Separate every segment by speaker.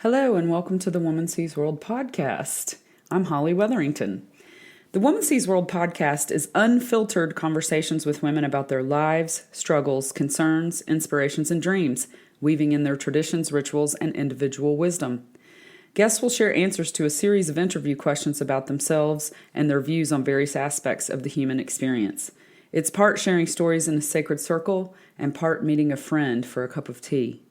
Speaker 1: Hello and welcome to the Woman Sees World podcast. I'm Holly Wetherington. The Woman Sees World podcast is unfiltered conversations with women about their lives, struggles, concerns, inspirations, and dreams, weaving in their traditions, rituals, and individual wisdom. Guests will share answers to a series of interview questions about themselves and their views on various aspects of the human experience. It's part sharing stories in a sacred circle and part meeting a friend for a cup of tea.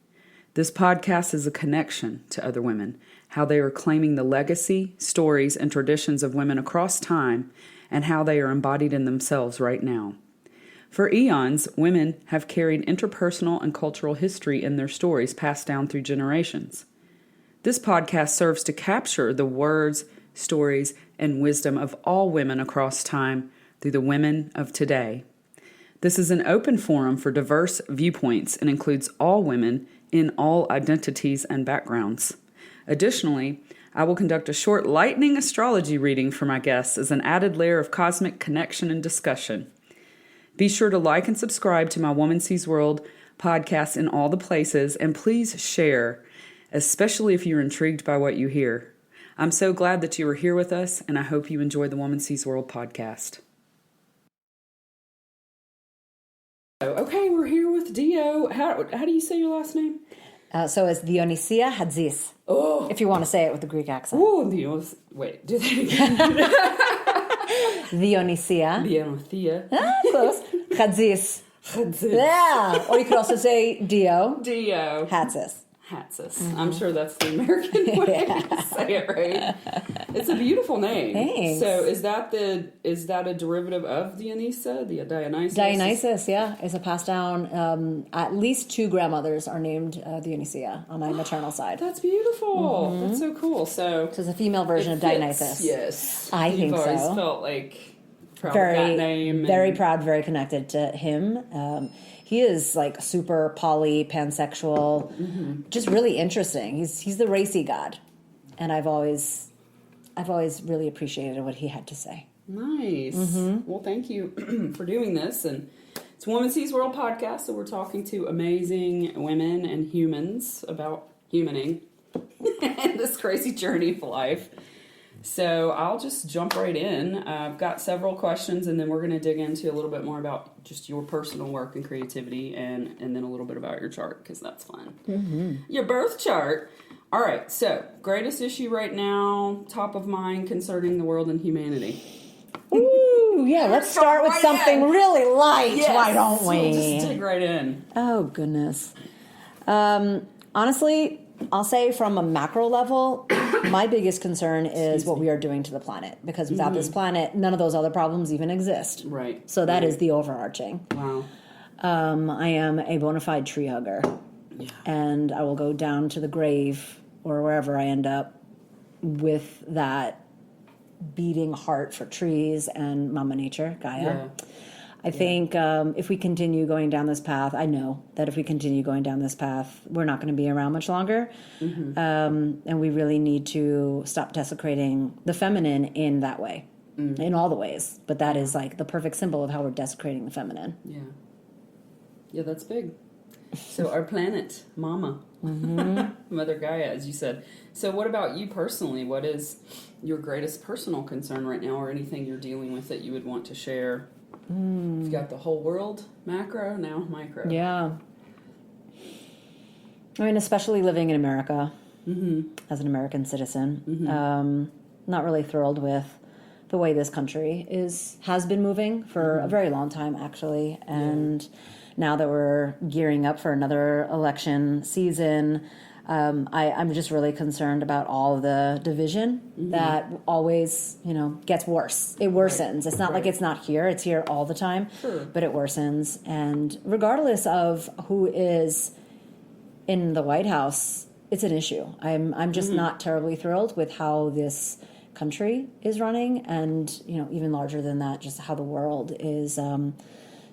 Speaker 1: This podcast is a connection to other women, how they are claiming the legacy, stories, and traditions of women across time, and how they are embodied in themselves right now. For eons, women have carried interpersonal and cultural history in their stories passed down through generations. This podcast serves to capture the words, stories, and wisdom of all women across time through the women of today. This is an open forum for diverse viewpoints and includes all women in all identities and backgrounds. Additionally, I will conduct a short lightning astrology reading for my guests as an added layer of cosmic connection and discussion. Be sure to like and subscribe to my Woman Sees World podcast in all the places, and please share, especially if you're intrigued by what you hear. I'm so glad that you are here with us, and I hope you enjoy the Woman Sees World podcast. Okay, we're here with Dio. How do you say your last name?
Speaker 2: So it's Dionisia Hatzis.
Speaker 1: Oh,
Speaker 2: if you want to say it with a Greek accent.
Speaker 1: Oh, wait, do that again.
Speaker 2: Dionisia. Close. Hatzis. Yeah. Or you could also say Dio. Hatzis.
Speaker 1: Mm-hmm. I'm sure that's the American way to say it, right? It's a beautiful name.
Speaker 2: Thanks.
Speaker 1: So is that a derivative of Dionysia, the Dionysis?
Speaker 2: Dionysis, yeah, is a passed down. At least two grandmothers are named Dionisia on my maternal side.
Speaker 1: That's beautiful. Mm-hmm. That's so cool. So
Speaker 2: it's a female version of Dionysus.
Speaker 1: Yes,
Speaker 2: I think so.
Speaker 1: You've always felt like proud of that name.
Speaker 2: Very proud, very connected to him. He is like super poly, pansexual, just really interesting. He's the racy god, and I've always really appreciated what he had to say.
Speaker 1: Nice. Mm-hmm. Well, thank you for doing this. And it's Woman Sees World podcast, so we're talking to amazing women and humans about humaning and this crazy journey of life. So I'll just jump right in. I've got several questions, and then we're going to dig into a little bit more about just your personal work and creativity, and then a little bit about your chart, because that's fun. Mm-hmm. Your birth chart. All right, so greatest issue right now, top of mind concerning the world and humanity.
Speaker 2: Ooh, yeah, let's start with something really light,
Speaker 1: yes.
Speaker 2: Why don't we?
Speaker 1: We'll just dig right in.
Speaker 2: Oh, goodness. Honestly, I'll say from a macro level, my biggest concern is what we are doing to the planet. Because without this planet, none of those other problems even exist.
Speaker 1: Right.
Speaker 2: So that is the overarching.
Speaker 1: Wow.
Speaker 2: I am a bona fide tree hugger.
Speaker 1: Yeah.
Speaker 2: And I will go down to the grave or wherever I end up with that beating heart for trees and Mama Nature, Gaia.
Speaker 1: Yeah.
Speaker 2: I think if we continue going down this path, I know that if we continue going down this path, we're not going to be around much longer. Mm-hmm. And we really need to stop desecrating the feminine in that way, in all the ways. But that is like the perfect symbol of how we're desecrating the feminine.
Speaker 1: Yeah. Yeah, that's big. So our planet, Mama, Mother Gaia, as you said. So what about you personally? What is your greatest personal concern right now, or anything you're dealing with that you would want to share? You've got the whole world, macro, now micro.
Speaker 2: Yeah. I mean, especially living in America as an American citizen, not really thrilled with the way this country has been moving for a very long time, actually. And now that we're gearing up for another election season, I'm just really concerned about all the division that always, gets worse. It worsens. Right. It's not like it's not here. It's here all the time, but it worsens. And regardless of who is in the White House, it's an issue. I'm just not terribly thrilled with how this country is running, and even larger than that, just how the world is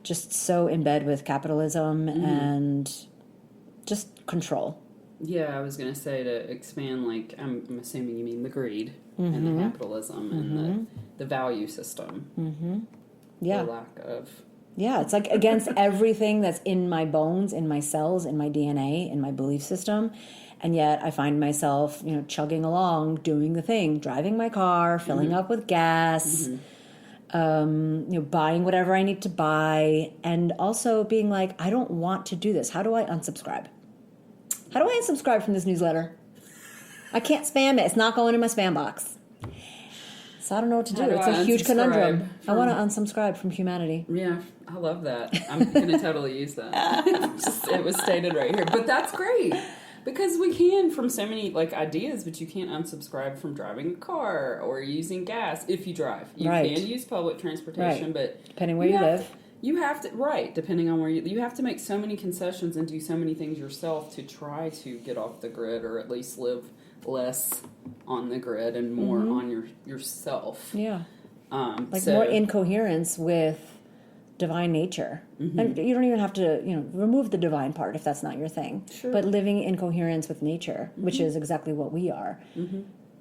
Speaker 2: just so in bed with capitalism and just control.
Speaker 1: Yeah, I was going to say, to expand, like, I'm assuming you mean the greed and the capitalism and the value system.
Speaker 2: Yeah.
Speaker 1: The lack of...
Speaker 2: Yeah, it's like against everything that's in my bones, in my cells, in my DNA, in my belief system. And yet I find myself, chugging along, doing the thing, driving my car, filling up with gas, buying whatever I need to buy, and also being like, I don't want to do this. How do I unsubscribe? How do I unsubscribe from this newsletter? I can't spam it. It's not going in my spam box. So I don't know what to do. It's a huge conundrum. I want to unsubscribe from humanity.
Speaker 1: Yeah, I love that. I'm going to totally use that. It was stated right here. But that's great. Because we can from so many ideas, but you can't unsubscribe from driving a car or using gas if you drive. You can use public transportation, but
Speaker 2: depending where you live.
Speaker 1: You have to, depending on where you have to make so many concessions and do so many things yourself to try to get off the grid or at least live less on the grid and more on yourself.
Speaker 2: Yeah. More in coherence with divine nature. And you don't even have to, remove the divine part if that's not your thing.
Speaker 1: Sure.
Speaker 2: But living in coherence with nature, which is exactly what we are.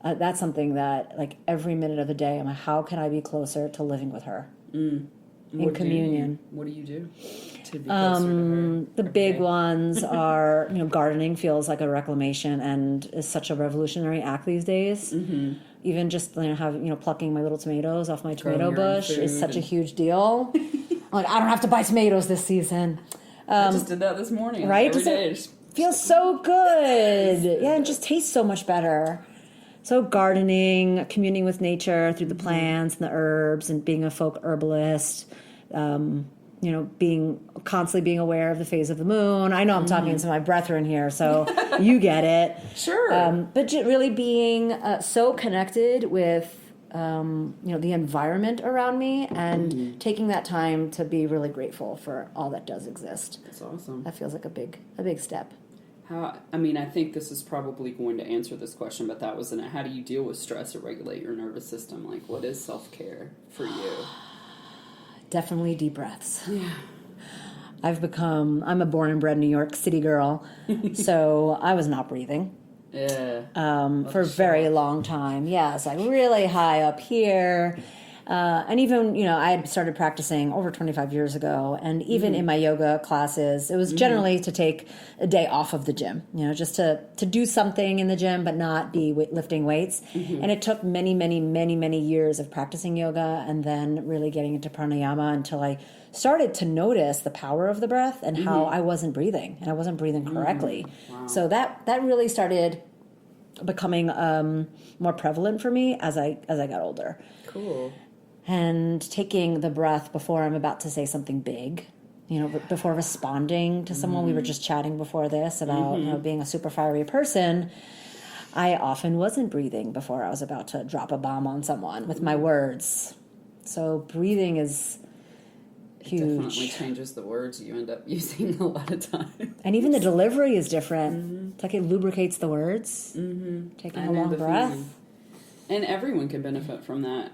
Speaker 2: That's something that, every minute of the day, I'm like, how can I be closer to living with her? In communion.
Speaker 1: What do you do to be closer to her?
Speaker 2: The big ones are, gardening feels like a reclamation and is such a revolutionary act these days. Even just plucking my little tomatoes off my tomato bush is such a huge deal. I don't have to buy tomatoes this season.
Speaker 1: I just did that this morning.
Speaker 2: Right?
Speaker 1: Every day.
Speaker 2: Feels so good. Yeah, and just tastes so much better. So gardening, communing with nature through the plants and the herbs, and being a folk herbalist, constantly being aware of the phase of the moon. I know I'm talking to my brethren here, so you get it.
Speaker 1: Sure.
Speaker 2: But really being so connected with the environment around me and taking that time to be really grateful for all that does exist.
Speaker 1: That's awesome.
Speaker 2: That feels like a big step.
Speaker 1: I think this is probably going to answer this question, but that wasn't it. How do you deal with stress or regulate your nervous system? What is self-care for you?
Speaker 2: Definitely deep breaths.
Speaker 1: Yeah.
Speaker 2: I'm a born and bred New York City girl, so I was not breathing.
Speaker 1: Yeah.
Speaker 2: For a very long time. Yeah, it's really high up here. And even, I had started practicing over 25 years ago. And even in my yoga classes, it was generally to take a day off of the gym, just to do something in the gym, but not be lifting weights. And it took many, many, many, many years of practicing yoga and then really getting into pranayama until I started to notice the power of the breath and how I wasn't breathing and I wasn't breathing correctly.
Speaker 1: Wow.
Speaker 2: So that really started becoming more prevalent for me as I got older.
Speaker 1: Cool.
Speaker 2: And taking the breath before I'm about to say something big, before responding to someone. We were just chatting before this about being a super fiery person. I often wasn't breathing before I was about to drop a bomb on someone with my words. So breathing is huge.
Speaker 1: It definitely changes the words you end up using a lot of times.
Speaker 2: And even the delivery is different. It's like it lubricates the words. Taking a long breath.
Speaker 1: Feeling. And everyone can benefit from that,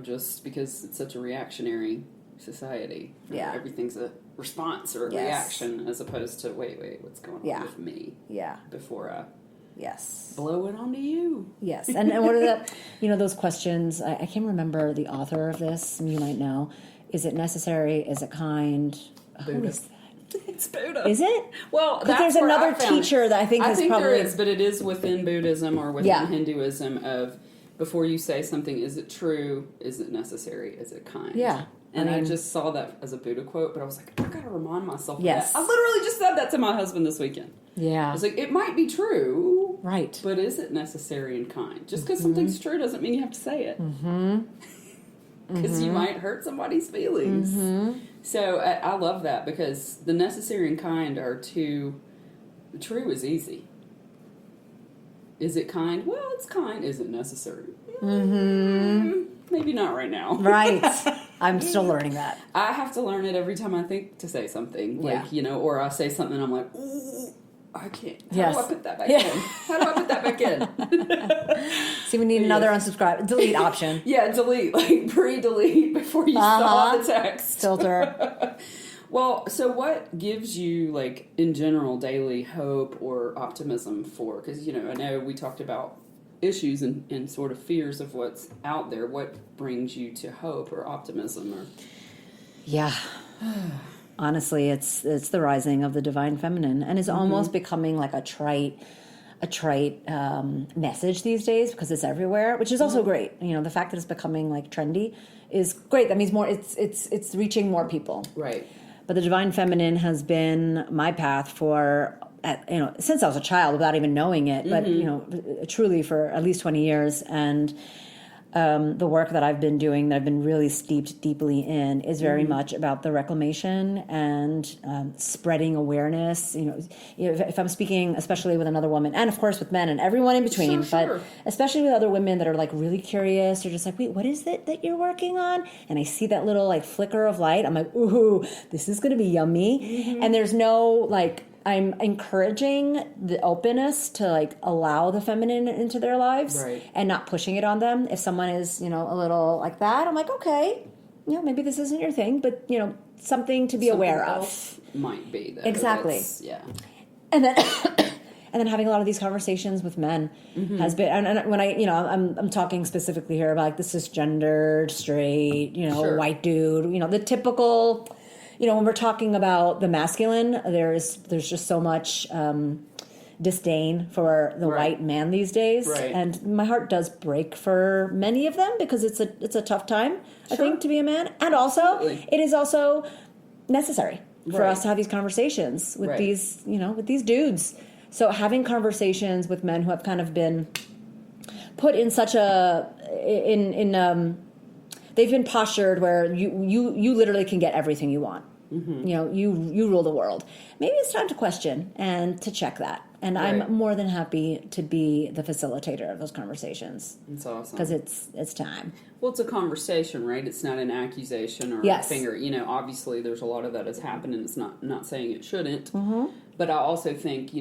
Speaker 1: just because it's such a reactionary society.
Speaker 2: Yeah.
Speaker 1: Everything's a response or a reaction as opposed to, wait, what's going on with me?
Speaker 2: Yeah.
Speaker 1: Before I
Speaker 2: Yes.
Speaker 1: blow it onto you.
Speaker 2: Yes. And what are the, those questions? I can't remember the author of this. You might know. Is it necessary? Is it kind? Who is that?
Speaker 1: It's Buddha.
Speaker 2: Is it?
Speaker 1: Well,
Speaker 2: because there's another teacher that I think is probably...
Speaker 1: there is, but it is within Buddhism or within Hinduism of... Before you say something, is it true? Is it necessary? Is it kind?
Speaker 2: Yeah.
Speaker 1: And I just saw that as a Buddha quote, but I was like, I gotta remind myself of
Speaker 2: yes.
Speaker 1: that. I literally just said that to my husband this weekend.
Speaker 2: Yeah.
Speaker 1: I was like, it might be true.
Speaker 2: Right.
Speaker 1: But is it necessary and kind? Just because something's true doesn't mean you have to say it. Because you might hurt somebody's feelings. So I love that because the necessary and kind are two. The true is easy. Is it kind? Well, it's kind. Is it necessary? Maybe not right now.
Speaker 2: Right. I'm still learning that.
Speaker 1: I have to learn it every time I think to say something. Or I say something and I'm like, ooh, I can't. How do I put that back in? How do I put that back in?
Speaker 2: See, we need another unsubscribe, delete option.
Speaker 1: Yeah, delete. Pre-delete before you saw the text.
Speaker 2: Filter.
Speaker 1: Well, so what gives you, in general, daily hope or optimism for? Because, I know we talked about issues and sort of fears of what's out there. What brings you to hope or optimism?
Speaker 2: Yeah. Honestly, it's the rising of the divine feminine. And it's almost becoming like a trite a trite message these days because it's everywhere, which is also great. You know, the fact that it's becoming like trendy is great. That means more. It's reaching more people.
Speaker 1: Right.
Speaker 2: But the divine feminine has been my path for since I was a child, without even knowing it. But truly for at least 20 years, and the work that I've been doing, that I've been really steeped deeply in, is very much about the reclamation and spreading awareness. If I'm speaking, especially with another woman, and of course with men and everyone in between, but especially with other women that are like really curious, or just like, wait, what is it that you're working on? And I see that little like flicker of light. I'm like, ooh, this is going to be yummy. And there's no like, I'm encouraging the openness to like allow the feminine into their lives, and not pushing it on them. If someone is, a little like that, I'm like, okay, maybe this isn't your thing, but something to be aware of.
Speaker 1: Might be though.
Speaker 2: Exactly.
Speaker 1: Yeah.
Speaker 2: And then and then having a lot of these conversations with men has been, and when I'm talking specifically here about like the cisgendered, straight, white dude, the typical. When we're talking about the masculine, there's just so much disdain for the white man these days, and my heart does break for many of them because it's a tough time, I think, to be a man, and also it is also necessary for us to have these conversations with these with these dudes. So having conversations with men who have kind of been put in such a they've been postured where you literally can get everything you want. You rule the world. Maybe it's time to question and to check that. And I'm more than happy to be the facilitator of those conversations.
Speaker 1: That's awesome.
Speaker 2: Because it's time.
Speaker 1: Well, it's a conversation, right? It's not an accusation or a finger. Obviously there's a lot of that has happened, and it's not saying it shouldn't. But I also think,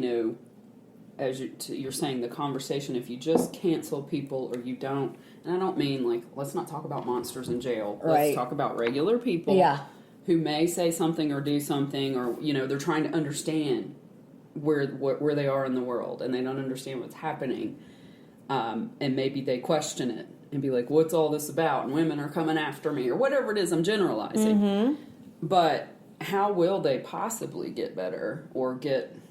Speaker 1: as you're saying, the conversation, if you just cancel people or you don't, and I don't mean like, let's not talk about monsters in jail. Let's talk about regular people who may say something or do something, or, they're trying to understand where they are in the world, and they don't understand what's happening. And maybe they question it and be like, what's all this about? And women are coming after me, or whatever it is. I'm generalizing. But how will they possibly get better or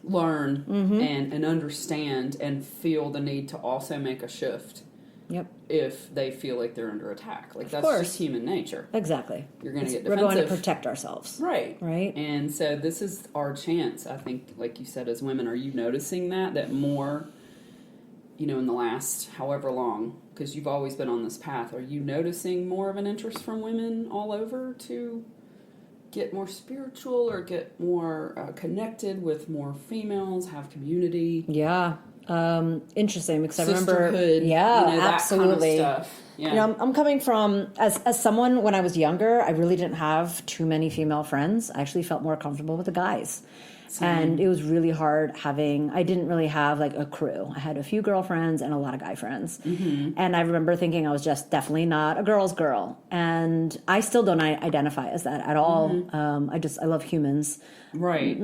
Speaker 1: learn and understand and feel the need to also make a shift? If they feel like they're under attack. Like, that's just human nature.
Speaker 2: Exactly.
Speaker 1: You're going to get defensive.
Speaker 2: We're going to protect ourselves.
Speaker 1: Right.
Speaker 2: Right.
Speaker 1: And so this is our chance, I think, like you said, as women. Are you noticing that more, in the last however long, because you've always been on this path, are you noticing more of an interest from women all over to get more spiritual or get more connected with more females, have community?
Speaker 2: Yeah. Interesting, because I remember,
Speaker 1: absolutely.
Speaker 2: That kind of
Speaker 1: stuff. Yeah.
Speaker 2: I'm coming from, as someone, when I was younger, I really didn't have too many female friends. I actually felt more comfortable with the guys. And it was really hard I didn't really have like a crew. I had a few girlfriends and a lot of guy friends. And I remember thinking I was just definitely not a girl's girl. And I still don't identify as that at all. I love humans.
Speaker 1: Right.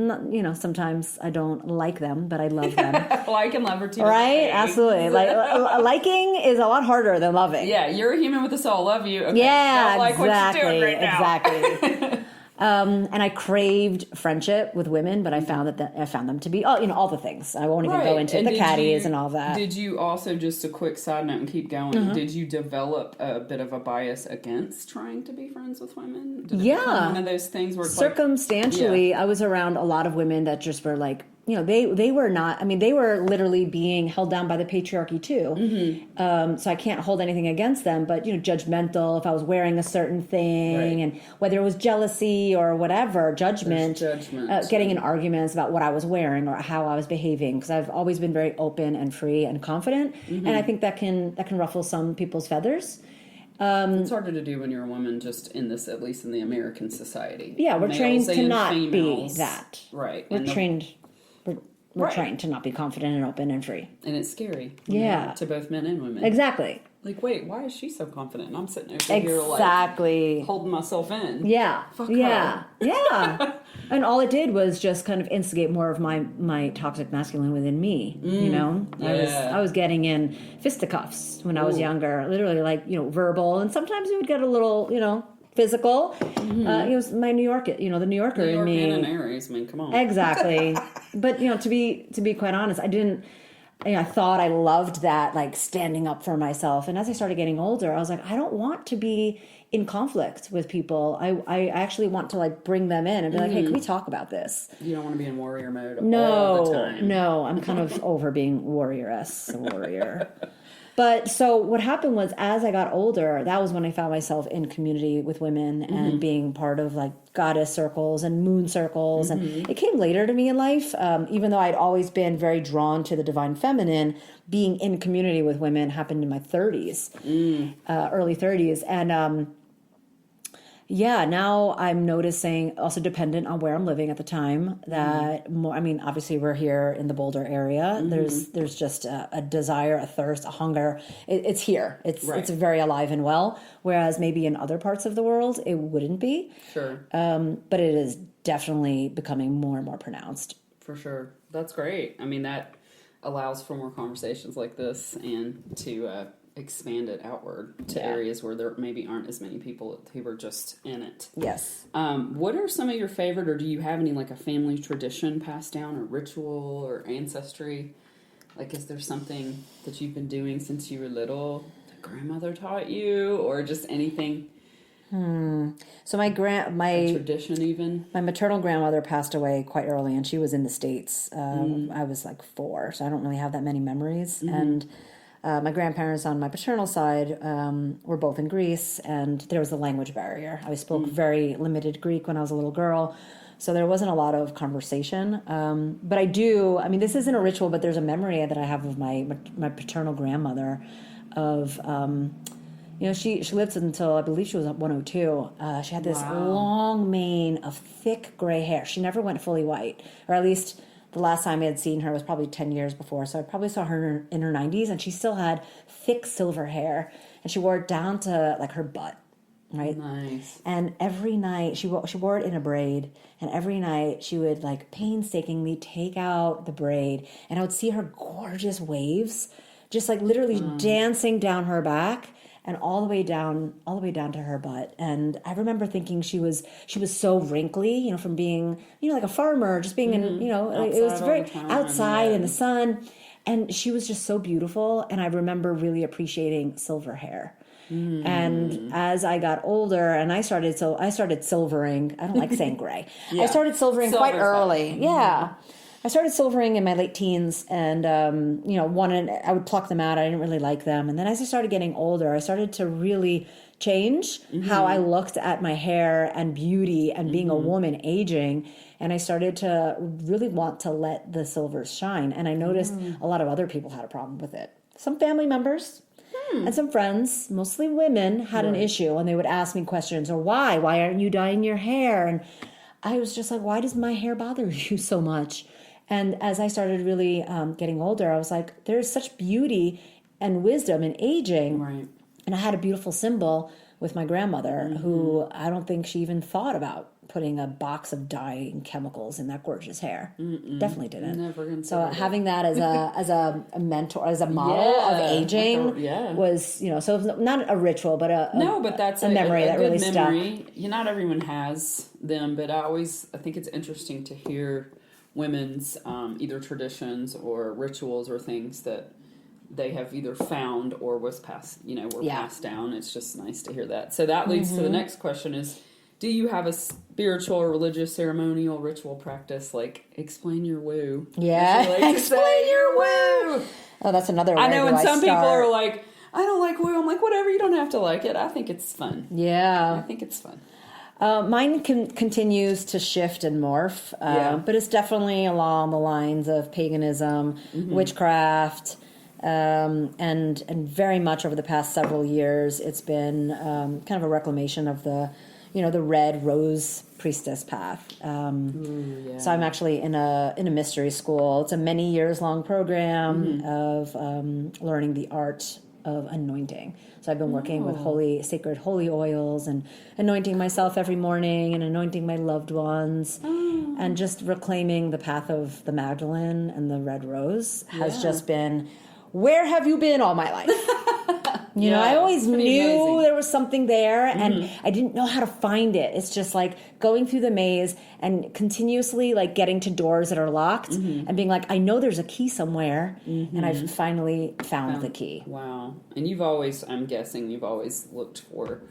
Speaker 2: Sometimes I don't like them, but I love them.
Speaker 1: Like and love are two.
Speaker 2: Right? Absolutely. Liking is a lot harder than loving.
Speaker 1: Yeah, you're a human with a soul. Love you. Okay.
Speaker 2: Yeah,
Speaker 1: don't like what you're doing right now.
Speaker 2: Exactly. And I craved friendship with women, but I found them to be all the things. I won't even go into the caddies and all that.
Speaker 1: Did you also, just a quick side note and keep going, did you develop a bit of a bias against trying to be friends with women? Did it become one of those things where it's
Speaker 2: circumstantially, I was around a lot of women that just were like, they were not, they were literally being held down by the patriarchy too. So I can't hold anything against them, but, judgmental if I was wearing a certain thing, and whether it was jealousy or whatever, judgment, getting in arguments about what I was wearing or how I was behaving, because I've always been very open and free and confident. And I think that can ruffle some people's feathers.
Speaker 1: It's harder to do when you're a woman, just in this, at least in the American society.
Speaker 2: Yeah, we're trained to not be that.
Speaker 1: Right.
Speaker 2: We're trained to not be confident and open and free.
Speaker 1: And it's scary.
Speaker 2: Yeah.
Speaker 1: To both men and women.
Speaker 2: Exactly.
Speaker 1: Like, wait, why is she so confident? And I'm sitting over here, like, holding myself in.
Speaker 2: Yeah.
Speaker 1: Fuck her.
Speaker 2: Yeah. And all it did was just kind of instigate more of my toxic masculine within me,
Speaker 1: Yeah.
Speaker 2: I was getting in fisticuffs when I was younger, literally like, verbal. And sometimes it would get a little, physical. It was my New Yorker, the New Yorker in me.
Speaker 1: And an Aries, come on.
Speaker 2: Exactly. But, to be quite honest, I thought I loved that, like standing up for myself. And as I started getting older, I was like, I don't want to be in conflict with people. I actually want to like bring them in and be like, hey, can we talk about this?
Speaker 1: You don't want to be in warrior mode all the time.
Speaker 2: No, I'm kind of over being warrioress, a warrior. But so what happened was, as I got older, that was when I found myself in community with women and being part of like goddess circles and moon circles. And it came later to me in life, even though I'd always been very drawn to the divine feminine. Being in community with women happened in my 30s, early 30s. And yeah, now I'm noticing, also dependent on where I'm living at the time, that more, I mean, obviously we're here in the Boulder area. There's just a desire, a thirst, a hunger. It's here. It's very alive and well. Whereas maybe in other parts of the world, it wouldn't be.
Speaker 1: Sure.
Speaker 2: But it is definitely becoming more and more pronounced.
Speaker 1: For sure. That's great. I mean, that allows for more conversations like this and to expand it outward to areas where there maybe aren't as many people who are just in it.
Speaker 2: Yes.
Speaker 1: What are some of your favorite, or do you have any like a family tradition passed down, or ritual or ancestry? Like, is there something that you've been doing since you were little that grandmother taught you, or just anything?
Speaker 2: So my
Speaker 1: tradition even?
Speaker 2: My maternal grandmother passed away quite early, and she was in the States. I was like 4, so I don't really have that many memories. And my grandparents on my paternal side were both in Greece, and there was a language barrier. I spoke very limited Greek when I was a little girl, so there wasn't a lot of conversation. But I mean, this isn't a ritual, but there's a memory that I have of my paternal grandmother of... she lived until, I believe she was 102. She had this long mane of thick gray hair. She never went fully white, or at least the last time I had seen her was probably 10 years before. So I probably saw her in her 90s, and she still had thick silver hair, and she wore it down to like her butt, right?
Speaker 1: Nice.
Speaker 2: And every night she wore it in a braid, and every night she would like painstakingly take out the braid, and I would see her gorgeous waves, just like literally dancing down her back. And all the way down to her butt. And I remember thinking she was so wrinkly, from being, like a farmer, just being in,
Speaker 1: outside,
Speaker 2: it was very outside in the
Speaker 1: sun.
Speaker 2: And she was just so beautiful. And I remember really appreciating silver hair. And as I got older and I started silvering, I don't like saying gray. I started silvering quite early. Yeah. I started silvering in my late teens, and I would pluck them out. I didn't really like them, and then as I started getting older, I started to really change how I looked at my hair and beauty and being a woman aging, and I started to really want to let the silvers shine. And I noticed a lot of other people had a problem with it. Some family members and some friends, mostly women, had an issue, and they would ask me questions, or why aren't you dyeing your hair? And I was just like, why does my hair bother you so much? And as I started really getting older, I was like, there's such beauty and wisdom in aging.
Speaker 1: Right.
Speaker 2: And I had a beautiful symbol with my grandmother, who I don't think she even thought about putting a box of dyeing chemicals in that gorgeous hair. Definitely didn't.
Speaker 1: Never considered
Speaker 2: so having that as a mentor, as a model of aging was, so it was not a ritual, but
Speaker 1: but that's
Speaker 2: a memory that really stuck.
Speaker 1: Not everyone has them, but I think it's interesting to hear women's either traditions or rituals or things that they have either found or was passed down. It's just nice to hear that. So that leads to the next question is, do you have a spiritual or religious ceremonial ritual practice? Like, explain your woo.
Speaker 2: Yeah, explain your woo. Oh, that's another way.
Speaker 1: I know, and some people are like, I don't like woo. I'm like, whatever, you don't have to like it. I think it's fun.
Speaker 2: Yeah.
Speaker 1: I think it's fun.
Speaker 2: Mine continues to shift and morph, but it's definitely along the lines of paganism, witchcraft, and very much over the past several years, it's been kind of a reclamation of the red rose priestess path. So I'm actually in a mystery school. It's a many years long program of learning the art of anointing. So I've been working with sacred holy oils and anointing myself every morning and anointing my loved ones, and just reclaiming the path of the Magdalene and the red rose has just been, where have you been all my life? You know, I always
Speaker 1: pretty
Speaker 2: knew
Speaker 1: amazing.
Speaker 2: there was something there, and I didn't know how to find it. It's just like going through the maze and continuously like getting to doors that are locked and being like, I know there's a key somewhere, and I've finally found the key.
Speaker 1: Wow. And you've always, I'm guessing, you've always looked for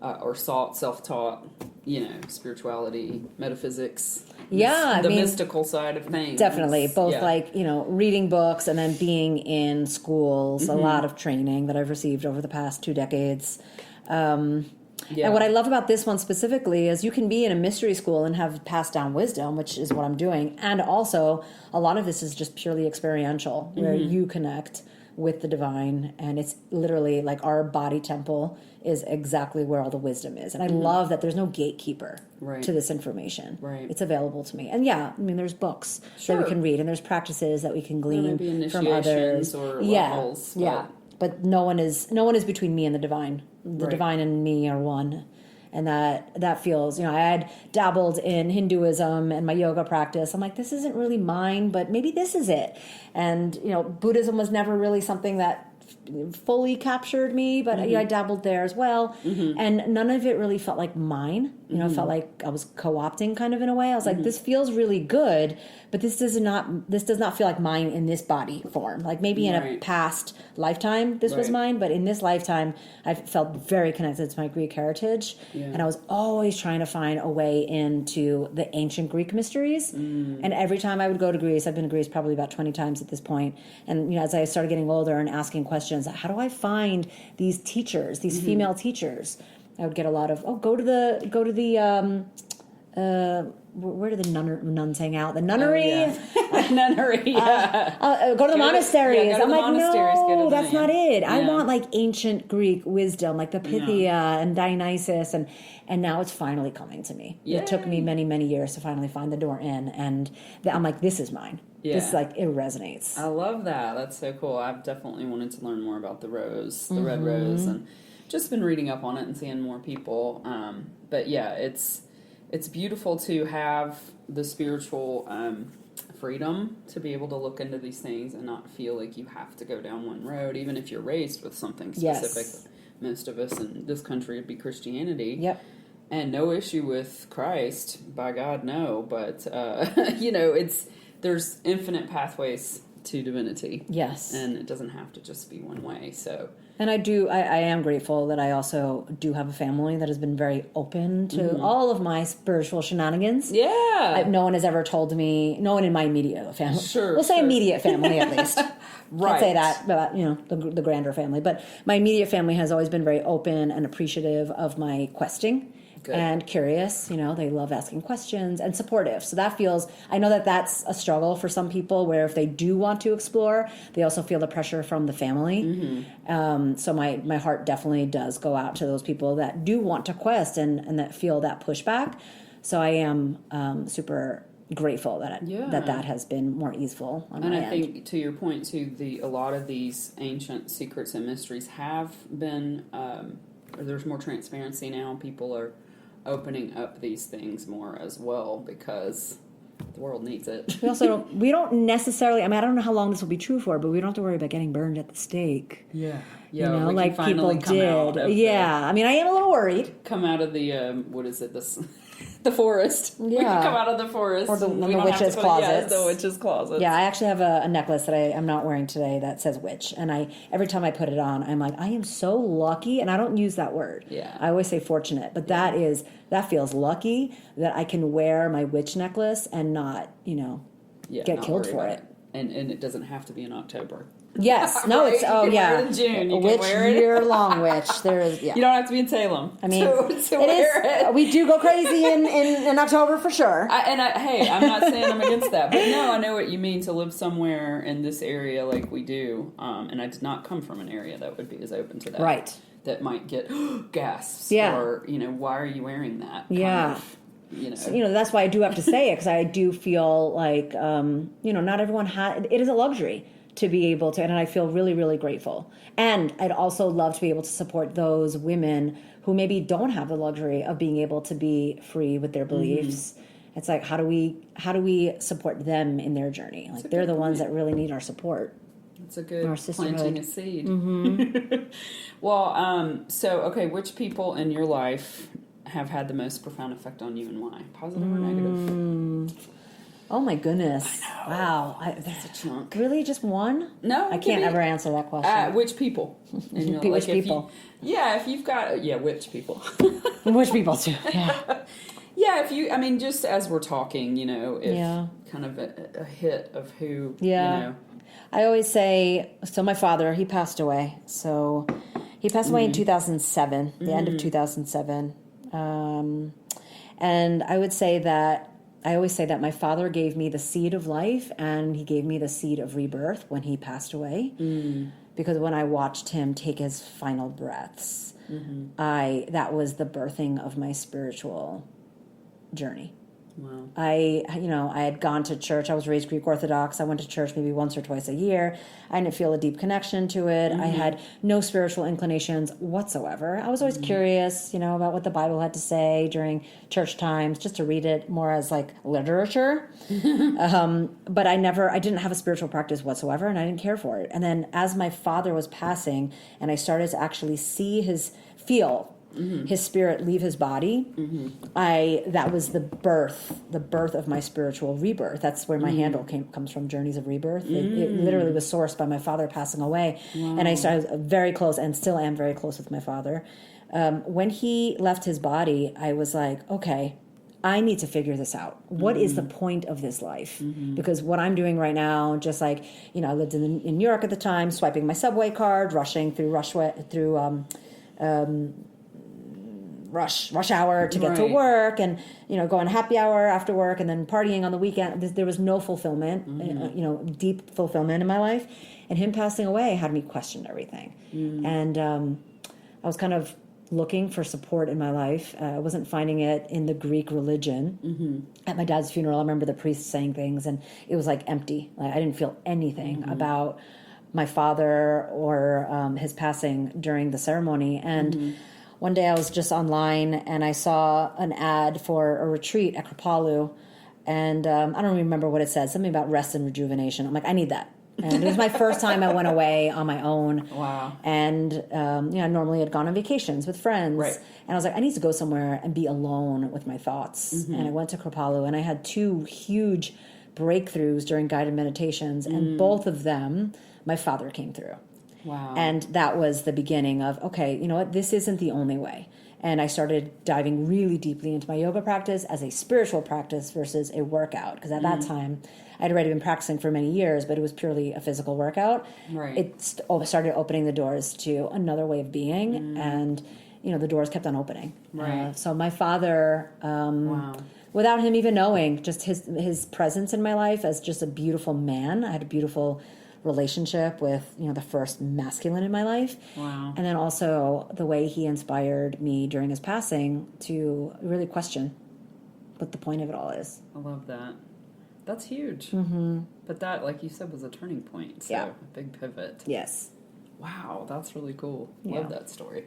Speaker 1: or sought self-taught, you know, spirituality, metaphysics.
Speaker 2: Yeah,
Speaker 1: the mystical side of things.
Speaker 2: Definitely. Both
Speaker 1: Yeah.
Speaker 2: like, you know, reading books and then being in schools, a lot of training that I've received over the past 2 decades. And what I love about this one specifically is you can be in a mystery school and have passed down wisdom, which is what I'm doing. And also, a lot of this is just purely experiential, where you connect with the divine. And it's literally like our body temple is exactly where all the wisdom is. And I love that there's no gatekeeper to this information.
Speaker 1: Right.
Speaker 2: It's available to me. And yeah, I mean, there's books that we can read, and there's practices that we can glean from others.
Speaker 1: Or levels,
Speaker 2: But no one is between me and the divine. The divine and me are one. And that feels, you know, I had dabbled in Hinduism and my yoga practice. I'm like, this isn't really mine, but maybe this is it. And, you know, Buddhism was never really something that fully captured me, but you know, I dabbled there as well. And none of it really felt like mine. You know, it felt like I was co-opting kind of in a way. I was like, this feels really good, but this does not feel like mine in this body form. Like maybe in a past lifetime this was mine, but in this lifetime I felt very connected to my Greek heritage. And I was always trying to find a way into the ancient Greek mysteries. And every time I would go to Greece, I've been to Greece probably about 20 times at this point, and you know, as I started getting older and asking questions, how do I find these teachers, these female teachers? I would get a lot of, go to the where do the nuns hang out? The nunnery?
Speaker 1: Nunnery,
Speaker 2: go to the monasteries. I'm like, no, that's not it. I want like ancient Greek wisdom, like the Pythia and Dionysis, and now it's finally coming to me.
Speaker 1: Yay.
Speaker 2: It took me many, many years to finally find the door in, and I'm like, this is mine. This like, it resonates.
Speaker 1: I love that. That's so cool. I've definitely wanted to learn more about the rose, the red rose, and just been reading up on it and seeing more people. But yeah, it's beautiful to have the spiritual freedom to be able to look into these things and not feel like you have to go down one road, even if you're raised with something specific.
Speaker 2: Yes.
Speaker 1: Most of us in this country would be Christianity.
Speaker 2: Yep.
Speaker 1: And no issue with Christ, by God, no. But, you know, there's infinite pathways to divinity.
Speaker 2: Yes.
Speaker 1: And it doesn't have to just be one way, so...
Speaker 2: And I am grateful that I also do have a family that has been very open to all of my spiritual shenanigans.
Speaker 1: Yeah.
Speaker 2: No one has ever told me, no one in my immediate family.
Speaker 1: Sure.
Speaker 2: We'll say immediate family at least.
Speaker 1: Right.
Speaker 2: Can't say that about, you know, the grander family. But my immediate family has always been very open and appreciative of my questing. Good. And curious, you know, they love asking questions and supportive. So that feels, I know that that's a struggle for some people where if they do want to explore, they also feel the pressure from the family. So my heart definitely does go out to those people that do want to quest and that feel that pushback. So I am super grateful that that has been more easeful on my end. And I think,
Speaker 1: to your point too, a lot of these ancient secrets and mysteries have been, there's more transparency now. People are opening up these things more as well because the world needs it.
Speaker 2: We don't necessarily, I mean, I don't know how long this will be true for, but we don't have to worry about getting burned at the stake.
Speaker 1: Yeah.
Speaker 2: You know, like people did. I mean, I am a little worried.
Speaker 1: Come out of the, what is it, the forest.
Speaker 2: Yeah.
Speaker 1: We can come out of the forest.
Speaker 2: Or the witch's closet.
Speaker 1: The witch's closet.
Speaker 2: Yeah, I actually have a necklace that I'm not wearing today that says witch. And every time I put it on, I'm like, I am so lucky. And I don't use that word. Yeah. I always say fortunate. But that feels lucky that I can wear my witch necklace and not, you know, get killed for it.
Speaker 1: And it doesn't have to be in October.
Speaker 2: Yes. No,
Speaker 1: right?
Speaker 2: It's, oh, yeah.
Speaker 1: Wear it in June. You
Speaker 2: witch,
Speaker 1: can wear it.
Speaker 2: year-long witch. There is, yeah.
Speaker 1: You don't have to be in Salem.
Speaker 2: I mean, we do go crazy in October for sure.
Speaker 1: Hey, I'm not saying I'm against that. But no, I know what you mean to live somewhere in this area like we do. And I did not come from an area that would be as open to that.
Speaker 2: Right.
Speaker 1: That might get gasps.
Speaker 2: Yeah.
Speaker 1: Or, you know, why are you wearing that?
Speaker 2: Yeah.
Speaker 1: You know.
Speaker 2: So, you know, that's why I do have to say it, because I do feel like, you know, not everyone it is a luxury to be able to, and I feel really, really grateful. And I'd also love to be able to support those women who maybe don't have the luxury of being able to be free with their beliefs. It's like, how do we support them in their journey? Like, they're the ones that really need our support.
Speaker 1: It's a good
Speaker 2: our
Speaker 1: planting a seed.
Speaker 2: Mm-hmm.
Speaker 1: Well, so, okay, which people in your life have had the most profound effect on you and why? Positive or negative?
Speaker 2: Oh my goodness!
Speaker 1: I know.
Speaker 2: Wow,
Speaker 1: That's a chunk.
Speaker 2: Really, just one?
Speaker 1: No,
Speaker 2: I can't ever answer that question.
Speaker 1: Which people? And you're
Speaker 2: Which people?
Speaker 1: If you've got, which people?
Speaker 2: Which people too? Yeah.
Speaker 1: Yeah, I mean, just as we're talking, if kind of a hit of who,
Speaker 2: I always say, so my father, he passed away. So he passed away in 2007, the end of 2007. And I always say that my father gave me the seed of life and he gave me the seed of rebirth when he passed away. Because when I watched him take his final breaths, that was the birthing of my spiritual journey.
Speaker 1: Wow.
Speaker 2: I had gone to church. I was raised Greek Orthodox. I went to church maybe once or twice a year. I didn't feel a deep connection to it. I had no spiritual inclinations whatsoever. I was always curious, about what the Bible had to say during church times, just to read it more as like literature. But I didn't have a spiritual practice whatsoever, and I didn't care for it. And then as my father was passing, and I started to actually feel his spirit leave his body, that was the birth of my spiritual rebirth. That's where my handle comes from, Journeys of Rebirth. It literally was sourced by my father passing away. Wow. And I was very close, and still am very close with my father. When he left his body, I was like, okay, I need to figure this out. What is the point of this life? Because what I'm doing right now, just like, I lived in New York at the time, swiping my subway card, rushing through rush hour to get to work, and going happy hour after work, and then partying on the weekend. There was no fulfillment, deep fulfillment in my life. And him passing away had me question everything. And I was kind of looking for support in my life. I wasn't finding it in the Greek religion. At my dad's funeral, I remember the priest saying things, and it was like empty. Like I didn't feel anything about my father or his passing during the ceremony. And one day I was just online and I saw an ad for a retreat at Kripalu, and I don't remember what it said, something about rest and rejuvenation. I'm like, I need that. And it was my first time I went away on my own.
Speaker 1: Wow.
Speaker 2: And, I normally had gone on vacations with friends.
Speaker 1: Right.
Speaker 2: And I was like, I need to go somewhere and be alone with my thoughts. And I went to Kripalu, and I had 2 huge breakthroughs during guided meditations. And both of them, my father came through.
Speaker 1: Wow.
Speaker 2: And that was the beginning of, okay, you know what, this isn't the only way. And I started diving really deeply into my yoga practice as a spiritual practice versus a workout. Because at that time, I'd already been practicing for many years, but it was purely a physical workout. Right. It started opening the doors to another way of being. And, the doors kept on opening.
Speaker 1: Right.
Speaker 2: So my father, without him even knowing, just his presence in my life as just a beautiful man. I had a beautiful relationship with the first masculine in my life. Wow. And then also the way he inspired me during his passing to really question what the point of it all is.
Speaker 1: I love that. That's huge. But that, like you said, was a turning point. So a big pivot.
Speaker 2: Yes.
Speaker 1: Wow, that's really cool.
Speaker 2: Yeah.
Speaker 1: Love that story.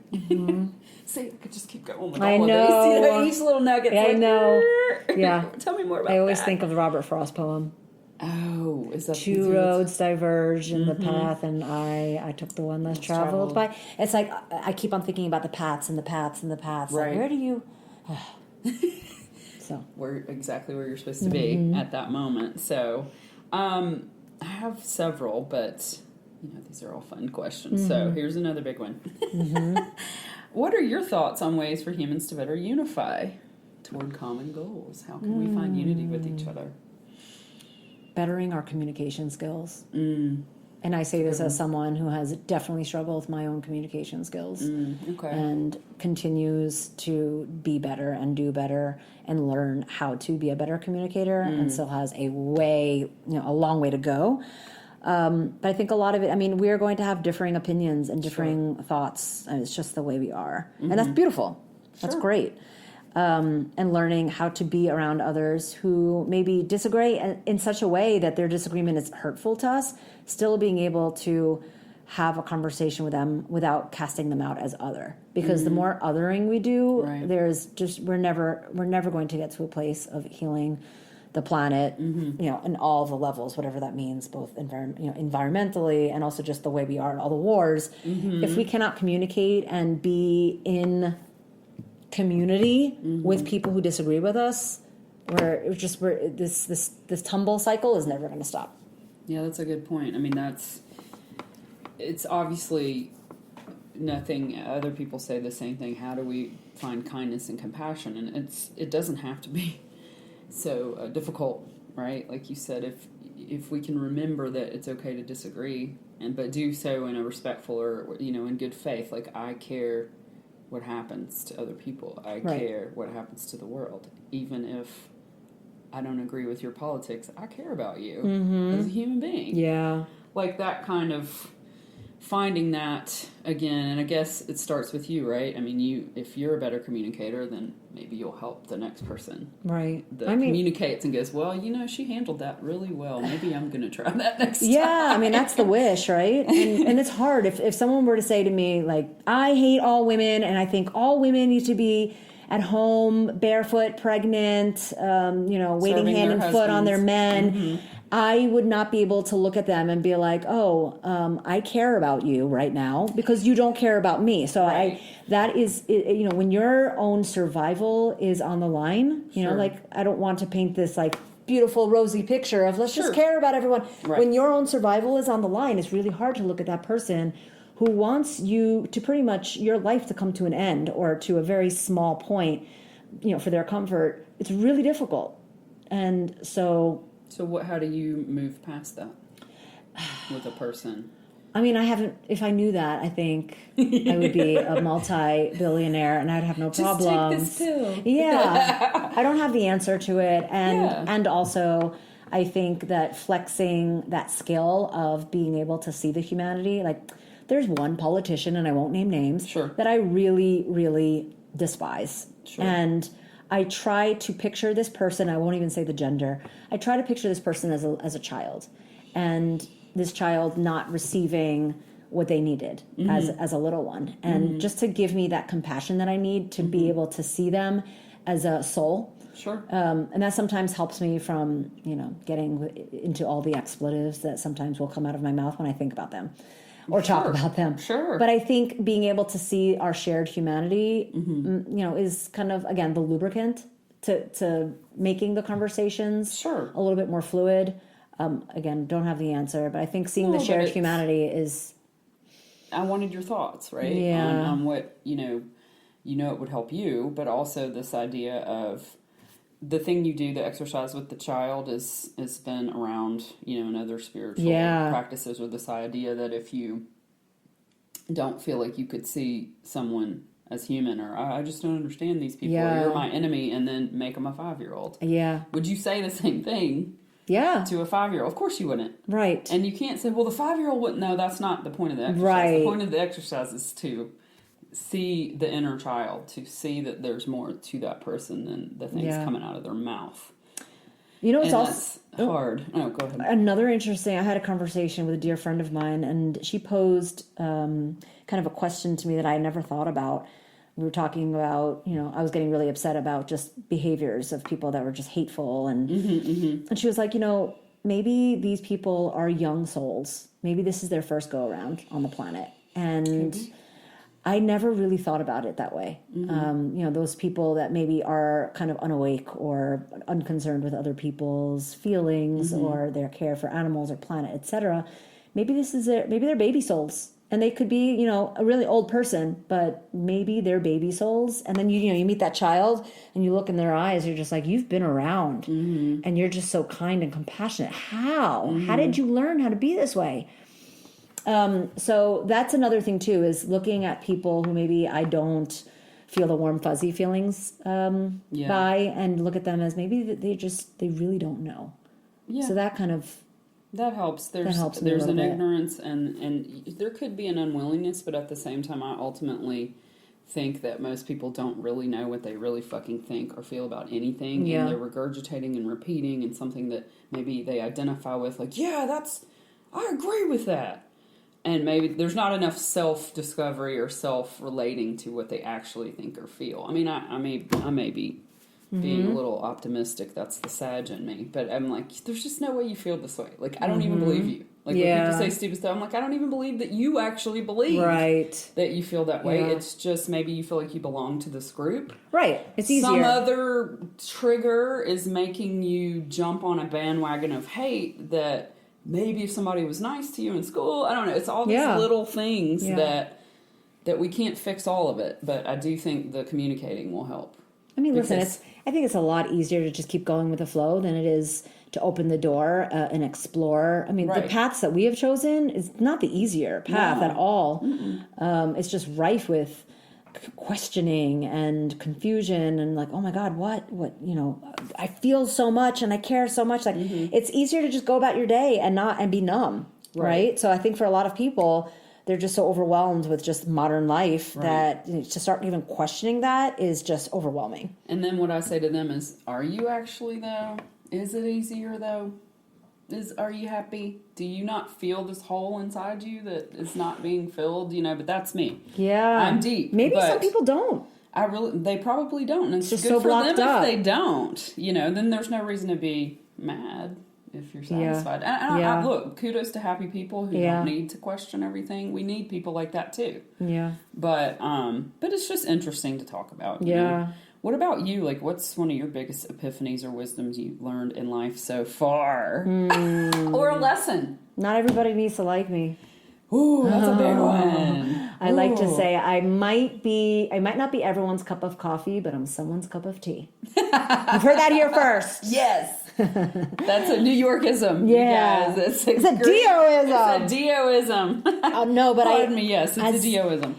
Speaker 1: See, I could just keep going with
Speaker 2: I
Speaker 1: all
Speaker 2: know.
Speaker 1: of these. Each little nugget.
Speaker 2: Yeah, I know. Yeah.
Speaker 1: Tell me more about that.
Speaker 2: I always think of the Robert Frost poem.
Speaker 1: Oh, is that
Speaker 2: 2 roads diverge in the path, and I took the one less traveled by. It's like I keep on thinking about the paths and the paths and the paths.
Speaker 1: Right.
Speaker 2: Like, where do you? So
Speaker 1: we're exactly where you're supposed to be at that moment. So, I have several, but these are all fun questions. So here's another big one. What are your thoughts on ways for humans to better unify toward common goals? How can we find unity with each other?
Speaker 2: Bettering our communication skills. And I say this as someone who has definitely struggled with my own communication skills. And continues to be better and do better and learn how to be a better communicator, and still has a long way to go. But I think a lot of it, we are going to have differing opinions and differing thoughts. And it's just the way we are. And that's beautiful. That's great. And learning how to be around others who maybe disagree in such a way that their disagreement is hurtful to us, still being able to have a conversation with them without casting them out as other. Because the more othering we do, we're never going to get to a place of healing the planet, in all the levels, whatever that means, both environmentally and also just the way we are in all the wars. If we cannot communicate and be in community with people who disagree with us, this tumble cycle is never going to stop.
Speaker 1: Yeah, that's a good point. I mean, it's obviously nothing. Other people say the same thing. How do we find kindness and compassion? And it doesn't have to be so difficult, right? Like you said, if we can remember that it's okay to disagree, but do so in a respectful or in good faith. Like, I care what happens to other people. I care what happens to the world, even if I don't agree with your politics. I care about you as a human being.
Speaker 2: Yeah,
Speaker 1: like that kind of finding that again, and I guess it starts with you, right? I mean, if you're a better communicator, then maybe you'll help the next person.
Speaker 2: Right.
Speaker 1: That communicates and goes, well, she handled that really well. Maybe I'm going to try that next time.
Speaker 2: Yeah, I mean, that's the wish, right? And it's hard. If someone were to say to me, like, I hate all women, and I think all women need to be at home, barefoot, pregnant, waiting hand and foot on their men, I would not be able to look at them and be like, I care about you right now because you don't care about me. So that is, when your own survival is on the line, like, I don't want to paint this like beautiful rosy picture of let's just care about everyone. Right. When your own survival is on the line, it's really hard to look at that person who wants you to pretty much your life to come to an end or to a very small point, for their comfort. It's really difficult. And so
Speaker 1: how do you move past that with a person?
Speaker 2: I mean, if I knew that, I think I would be a multi-billionaire and I'd have no problems.
Speaker 1: Just take this pill.
Speaker 2: Yeah. I don't have the answer to it. And also, I think that flexing that skill of being able to see the humanity, like, there's one politician, and I won't name names, that I really, really despise. Sure. And I try to picture this person, I won't even say the gender, I try to picture this person as a child. And this child not receiving what they needed as a little one. And just to give me that compassion that I need to be able to see them as a soul.
Speaker 1: Sure.
Speaker 2: And that sometimes helps me from, getting into all the expletives that sometimes will come out of my mouth when I think about them. Or talk about them.
Speaker 1: Sure.
Speaker 2: But I think being able to see our shared humanity, is kind of, again, the lubricant to making the conversations a little bit more fluid. Again, don't have the answer, but I think seeing the shared humanity is...
Speaker 1: I wanted your thoughts, right?
Speaker 2: Yeah.
Speaker 1: On what, it would help you, but also this idea of the thing you do, the exercise with the child, has been around, in other spiritual practices, or this idea that if you don't feel like you could see someone as human, or I just don't understand these people, or you're my enemy, and then make them a 5-year-old. Yeah. Would you say the same thing? Yeah. To a 5-year-old? Of course you wouldn't. Right. And you can't say, well, the 5-year-old wouldn't. No, that's not the point of the exercise. Right. The point of the exercise is to see the inner child, to see that there's more to that person than the things coming out of their mouth. It's also hard. Oh, go ahead.
Speaker 2: Another interesting, I had a conversation with a dear friend of mine, and she posed kind of a question to me that I never thought about. We were talking about, I was getting really upset about just behaviors of people that were just hateful. And and she was like, maybe these people are young souls. Maybe this is their first go around on the planet. And I never really thought about it that way. Those people that maybe are kind of unawake or unconcerned with other people's feelings or their care for animals or planet, etc. Maybe maybe they're baby souls, and they could be, a really old person, but maybe they're baby souls. And then you meet that child and you look in their eyes, you're just like, you've been around, and you're just so kind and compassionate. How? How did you learn how to be this way? So that's another thing too, is looking at people who maybe I don't feel the warm fuzzy feelings by, and look at them as maybe they really don't know. Yeah. So that helps. There's an ignorance and there could be an unwillingness, but at the same time, I ultimately think that most people don't really know what they really fucking think or feel about anything, and they're regurgitating and repeating, and something that maybe they identify with, like, I agree with that. And maybe there's not enough self-discovery or self-relating to what they actually think or feel. I mean, I may be
Speaker 1: being a little optimistic. That's the Sag in me. But I'm like, there's just no way you feel this way. Like, I don't even believe you. Like, when people say stupid stuff, I'm like, I don't even believe that you actually believe that you feel that way. It's just maybe you feel like you belong to this group.
Speaker 2: Right. It's easier.
Speaker 1: Some other trigger is making you jump on a bandwagon of hate that maybe if somebody was nice to you in school, I don't know. It's all these little things that we can't fix all of it. But I do think the communicating will help.
Speaker 2: I mean, listen, I think it's a lot easier to just keep going with the flow than it is to open the door and explore. I mean, the paths that we have chosen is not the easier path at all. It's just rife with questioning and confusion and like, oh my God, what, I feel so much and I care so much. Like, it's easier to just go about your day and be numb, right? So I think for a lot of people, they're just so overwhelmed with just modern life that to start even questioning that is just overwhelming. And
Speaker 1: then what I say to them is, are you actually though? Is it easier though? Are you happy? Do you not feel this hole inside you that is not being filled? But that's me.
Speaker 2: Yeah.
Speaker 1: I'm deep.
Speaker 2: Maybe some people don't.
Speaker 1: They probably don't. And it's
Speaker 2: just
Speaker 1: good
Speaker 2: so
Speaker 1: for
Speaker 2: blocked
Speaker 1: them
Speaker 2: up.
Speaker 1: if they don't. Then there's no reason to be mad if you're satisfied. And I look, kudos to happy people who don't need to question everything. We need people like that too.
Speaker 2: Yeah.
Speaker 1: But it's just interesting to talk about. You know? What about you? Like, what's one of your biggest epiphanies or wisdoms you've learned in life so far? Or a lesson?
Speaker 2: Not everybody needs to like me.
Speaker 1: Ooh, that's a big one.
Speaker 2: I like to say I might not be everyone's cup of coffee, but I'm someone's cup of tea. You've heard that here first.
Speaker 1: Yes. That's a New Yorkism.
Speaker 2: Yeah.
Speaker 1: You guys.
Speaker 2: It's a Dioism.
Speaker 1: It's a Dioism.
Speaker 2: No, but
Speaker 1: Pardon me, yes, it's a Dioism.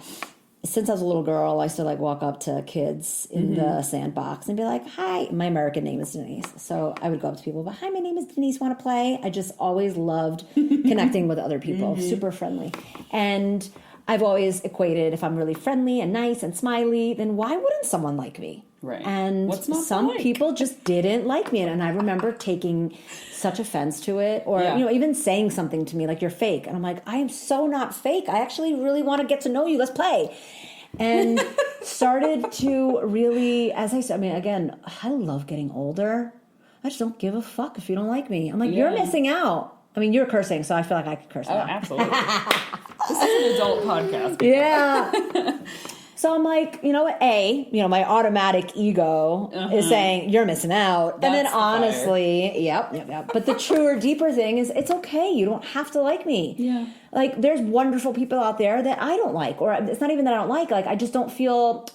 Speaker 2: Since I was a little girl, I used to walk up to kids in the sandbox and be like, hi, my American name is Denise. So I would go up to people, hi, my name is Denise, want to play? I just always loved connecting with other people, super friendly. And I've always equated if I'm really friendly and nice and smiley, then why wouldn't someone like me?
Speaker 1: Right.
Speaker 2: And some people just didn't like me. And I remember taking such offense to it or, even saying something to me like, you're fake. And I'm like, I am so not fake. I actually really want to get to know you. Let's play. And started to really, as I said, again, I love getting older. I just don't give a fuck if you don't like me. I'm like, you're missing out. You're cursing, so I feel like I could curse now.
Speaker 1: Oh, absolutely. This is an adult podcast.
Speaker 2: Yeah. So I'm like, my automatic ego is saying, you're missing out.
Speaker 1: That's
Speaker 2: and then honestly, yep. But the truer, deeper thing is it's okay. You don't have to like me.
Speaker 1: Yeah.
Speaker 2: Like, there's wonderful people out there that I don't like. Or it's not even that I don't like. Like, I just don't feel,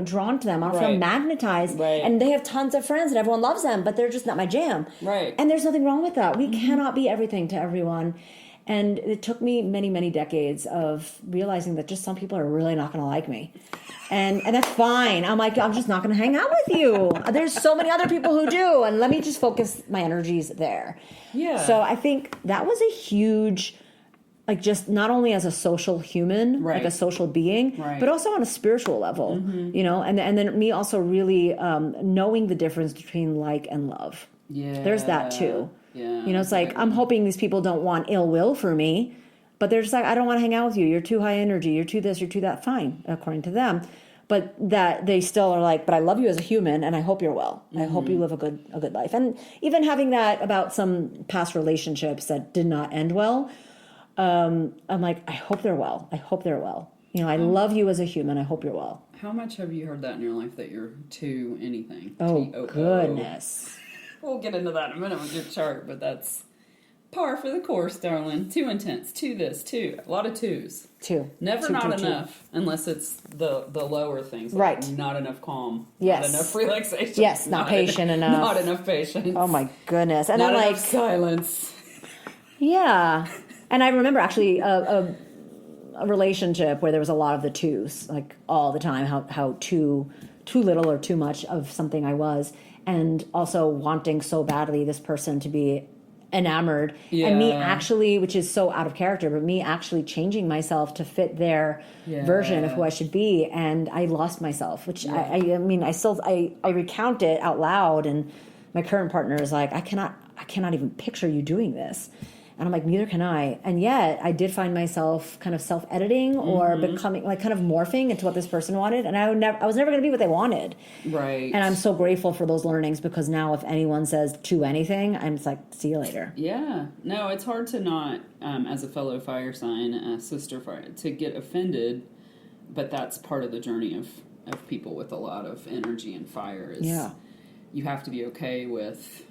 Speaker 2: drawn to them. I don't feel magnetized.
Speaker 1: Right.
Speaker 2: And they have tons of friends and everyone loves them, but they're just not my jam.
Speaker 1: Right.
Speaker 2: And there's nothing wrong with that. We cannot be everything to everyone. And it took me many, many decades of realizing that just some people are really not going to like me. And that's fine. I'm like, I'm just not going to hang out with you. There's so many other people who do. And let me just focus my energies there. Yeah. So I think that was a huge, just not only as a social human, like a social being, but also on a spiritual level, and then me also really knowing the difference between like and love. Yeah. There's that too. Yeah. It's like, I'm hoping these people don't want ill will for me, but they're just like, I don't want to hang out with you. You're too high energy. You're too this, you're too that. Fine, according to them. But that they still are like, but I love you as a human and I hope you're well. I hope you live a good life. And even having that about some past relationships that did not end well, I'm like, I hope they're well. I hope they're well. I love you as a human. I hope you're well.
Speaker 1: How much have you heard that in your life that you're too anything?
Speaker 2: Oh, goodness.
Speaker 1: We'll get into that in a minute with your chart, but that's par for the course, darling. Too intense, too this, too. A lot of twos. Never not enough, unless it's the lower things. Like not enough calm.
Speaker 2: Yes.
Speaker 1: Not enough relaxation.
Speaker 2: Yes, not patient enough.
Speaker 1: Not enough patience.
Speaker 2: Oh my goodness. And
Speaker 1: not
Speaker 2: I'm
Speaker 1: enough silence.
Speaker 2: Yeah. And I remember actually a relationship where there was a lot of the twos, like all the time, how too little or too much of something I was. And also wanting so badly this person to be enamored. Yeah. And me actually, which is so out of character, but me actually changing myself to fit their version of who I should be. And I lost myself, which I recount it out loud. And my current partner is like, I cannot even picture you doing this. And I'm like, neither can I. And yet I did find myself kind of self-editing or becoming like kind of morphing into what this person wanted. And I was never going to be what they wanted.
Speaker 1: Right.
Speaker 2: And I'm so grateful for those learnings, because now if anyone says to anything, I'm just like, see you later.
Speaker 1: Yeah. No, it's hard to not, as a fellow fire sign, a sister fire, to get offended. But that's part of the journey of people with a lot of energy and fire is you have to be okay with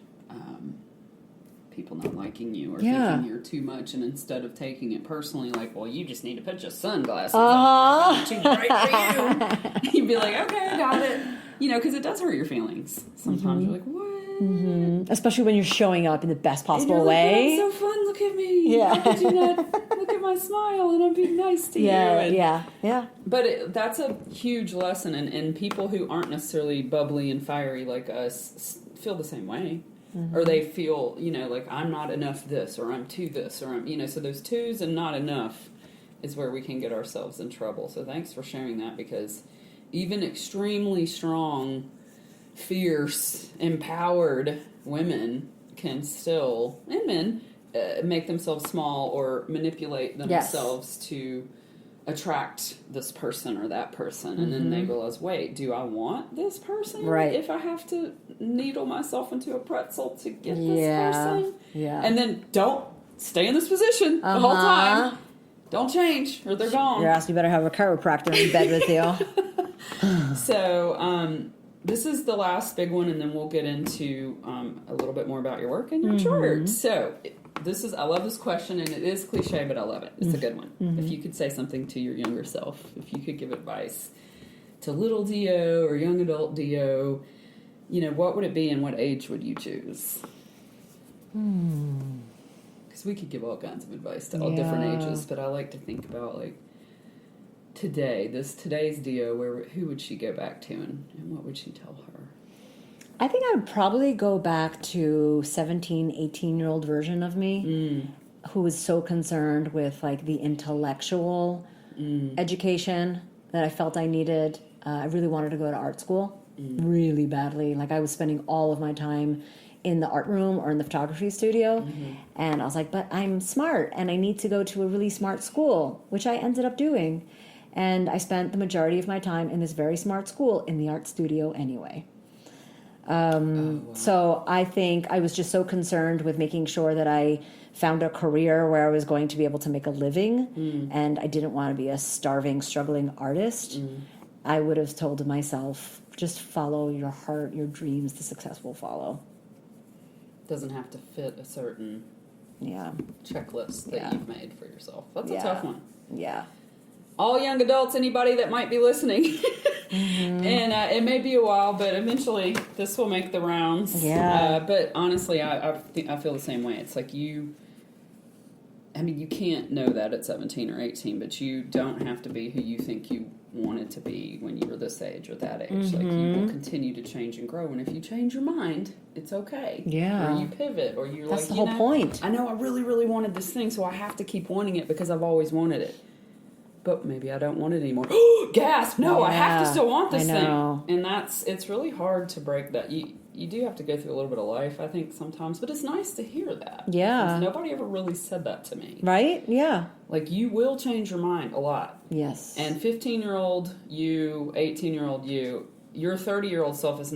Speaker 1: people not liking you or thinking you're too much, and instead of taking it personally, like, well, you just need to put your sunglasses on. It's too bright for you. You'd be like, okay, I got it. You know, because it does hurt your feelings. Sometimes you're like, what?
Speaker 2: Especially when you're showing up in the best possible
Speaker 1: and you're like,
Speaker 2: way.
Speaker 1: oh, I'm so fun. Look at me.
Speaker 2: Yeah.
Speaker 1: How could you not look at my smile and I'm being nice to you?
Speaker 2: Yeah.
Speaker 1: But that's a huge lesson, and people who aren't necessarily bubbly and fiery like us feel the same way. Or they feel, you know, like, I'm not enough this, or I'm too this, or I'm, you know, so those twos and not enough is where we can get ourselves in trouble. So thanks for sharing that, because even extremely strong, fierce, empowered women can still, and men, make themselves small or manipulate themselves to attract this person or that person, and then they realize, wait, do I want this person?
Speaker 2: Right.
Speaker 1: If I have to needle myself into a pretzel to get this person?
Speaker 2: Yeah.
Speaker 1: And then don't stay in this position the whole time. Don't change, or they're gone.
Speaker 2: Your ass, you better have a chiropractor in bed with you.
Speaker 1: So, this is the last big one, and then we'll get into a little bit more about your work and your chart. So, I love this question, and it is cliche, but I love it. It's a good one. If you could say something to your younger self, if you could give advice to little Dio or young adult Dio, you know, what would it be, and what age would you choose? Because we could give all kinds of advice to all different ages, but I like to think about, like, today's Dio, who would she go back to, and what would she tell her?
Speaker 2: I think I would probably go back to 17, 18-year-old version of me who was so concerned with, like, the intellectual education that I felt I needed. I really wanted to go to art school really badly. Like, I was spending all of my time in the art room or in the photography studio. And I was like, but I'm smart and I need to go to a really smart school, which I ended up doing. And I spent the majority of my time in this very smart school in the art studio anyway. So I think I was just so concerned with making sure that I found a career where I was going to be able to make a living, and I didn't want to be a starving, struggling artist. I would have told myself, just follow your heart, your dreams, the success will follow.
Speaker 1: Doesn't have to fit a certain checklist that
Speaker 2: Yeah.
Speaker 1: you've made for yourself. That's a tough one.
Speaker 2: Yeah.
Speaker 1: All young adults, anybody that might be listening, and it may be a while, but eventually this will make the rounds.
Speaker 2: Yeah.
Speaker 1: But honestly, I feel the same way. It's like you can't know that at 17 or 18, but you don't have to be who you think you wanted to be when you were this age or that age. Like, you will continue to change and grow, and if you change your mind, it's okay.
Speaker 2: Yeah.
Speaker 1: Or you pivot, or you're
Speaker 2: That's
Speaker 1: like,
Speaker 2: the whole point.
Speaker 1: I know I really, really wanted this thing, so I have to keep wanting it because I've always wanted it. But maybe I don't want it anymore. Gasp! No, I have to still want this thing. And it's really hard to break that. You do have to go through a little bit of life, I think, sometimes. But it's nice to hear that.
Speaker 2: Yeah.
Speaker 1: Because nobody ever really said that to me.
Speaker 2: Right? Yeah.
Speaker 1: Like, you will change your mind a lot.
Speaker 2: Yes.
Speaker 1: And 15-year-old you, 18-year-old you, your 30-year-old self does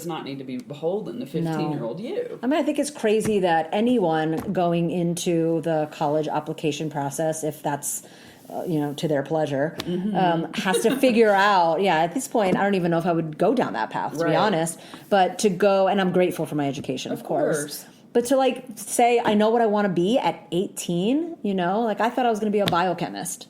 Speaker 1: not need to be beholden to 15-year-old you.
Speaker 2: I mean, I think it's crazy that anyone going into the college application process, if that's to their pleasure, has to figure out, at this point, I don't even know if I would go down that path, to be honest, but to go, and I'm grateful for my education, of course. But to, like, say, I know what I want to be at 18, like, I thought I was going to be a biochemist.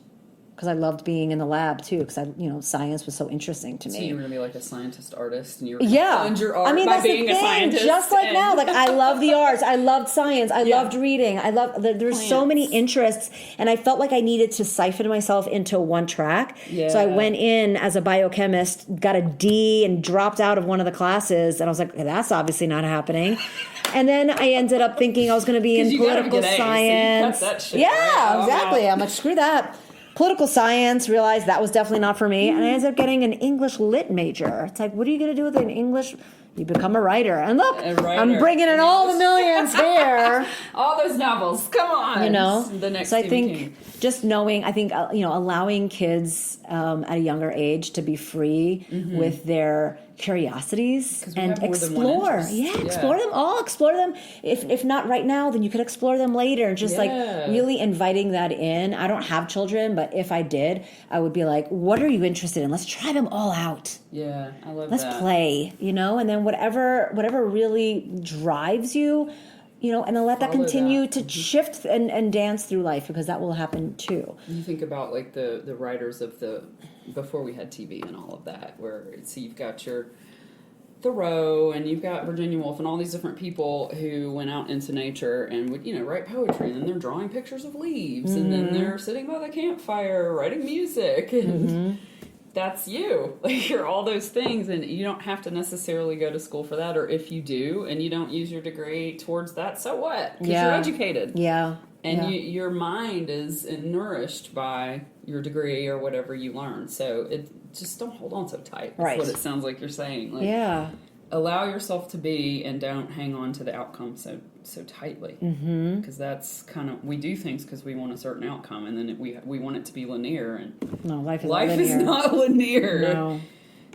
Speaker 2: Because I loved being in the lab, too, because, science was so interesting to me.
Speaker 1: So you were going to be like a scientist artist, and you were going to fund your art by
Speaker 2: that's
Speaker 1: being
Speaker 2: the thing.
Speaker 1: A scientist.
Speaker 2: Just like now, like, I love the arts. I loved science. I loved reading. There's so many interests, and I felt like I needed to siphon myself into one track. Yeah. So I went in as a biochemist, got a D, and dropped out of one of the classes, and I was like, that's obviously not happening. And then I ended up thinking I was going to be in political science.
Speaker 1: So you cut that shit,
Speaker 2: exactly. I'm like, screw that. Political science, realized that was definitely not for me, and I ended up getting an English lit major. It's like, what are you going to do with an English, you become a writer. And look,
Speaker 1: A writer.
Speaker 2: I'm bringing in all the millions here.
Speaker 1: All those novels, come on.
Speaker 2: You know,
Speaker 1: the next
Speaker 2: so I
Speaker 1: Stephen
Speaker 2: think
Speaker 1: King.
Speaker 2: just knowing, I think, allowing kids at a younger age to be free with their curiosities
Speaker 1: we
Speaker 2: and
Speaker 1: have more than one
Speaker 2: explore.
Speaker 1: interest.
Speaker 2: Yeah, explore them all. Explore them. If not right now, then you could explore them later. Just like really inviting that in. I don't have children, but if I did, I would be like, what are you interested in? Let's try them all out.
Speaker 1: Yeah, I love
Speaker 2: Let's
Speaker 1: that.
Speaker 2: play, and then whatever really drives you, and then let that
Speaker 1: Follow
Speaker 2: continue
Speaker 1: that.
Speaker 2: to shift and dance through life, because that will happen too.
Speaker 1: You think about like the writers of before we had TV and all of that, where you've got your Thoreau and you've got Virginia Woolf and all these different people who went out into nature and would write poetry, and then they're drawing pictures of leaves, and then they're sitting by the campfire writing music, and that's you. Like, you're all those things, and you don't have to necessarily go to school for that, or if you do and you don't use your degree towards that, so what? Because you're educated.
Speaker 2: Yeah.
Speaker 1: And your mind is nourished by your degree or whatever you learn. So just don't hold on so tight. That's
Speaker 2: Right.
Speaker 1: what it sounds like you're saying. Like,
Speaker 2: Yeah.
Speaker 1: allow yourself to be, and don't hang on to the outcome so tightly. Because that's kind of, we do things because we want a certain outcome, and then we want it to be linear. And
Speaker 2: No, life is
Speaker 1: not linear.
Speaker 2: No.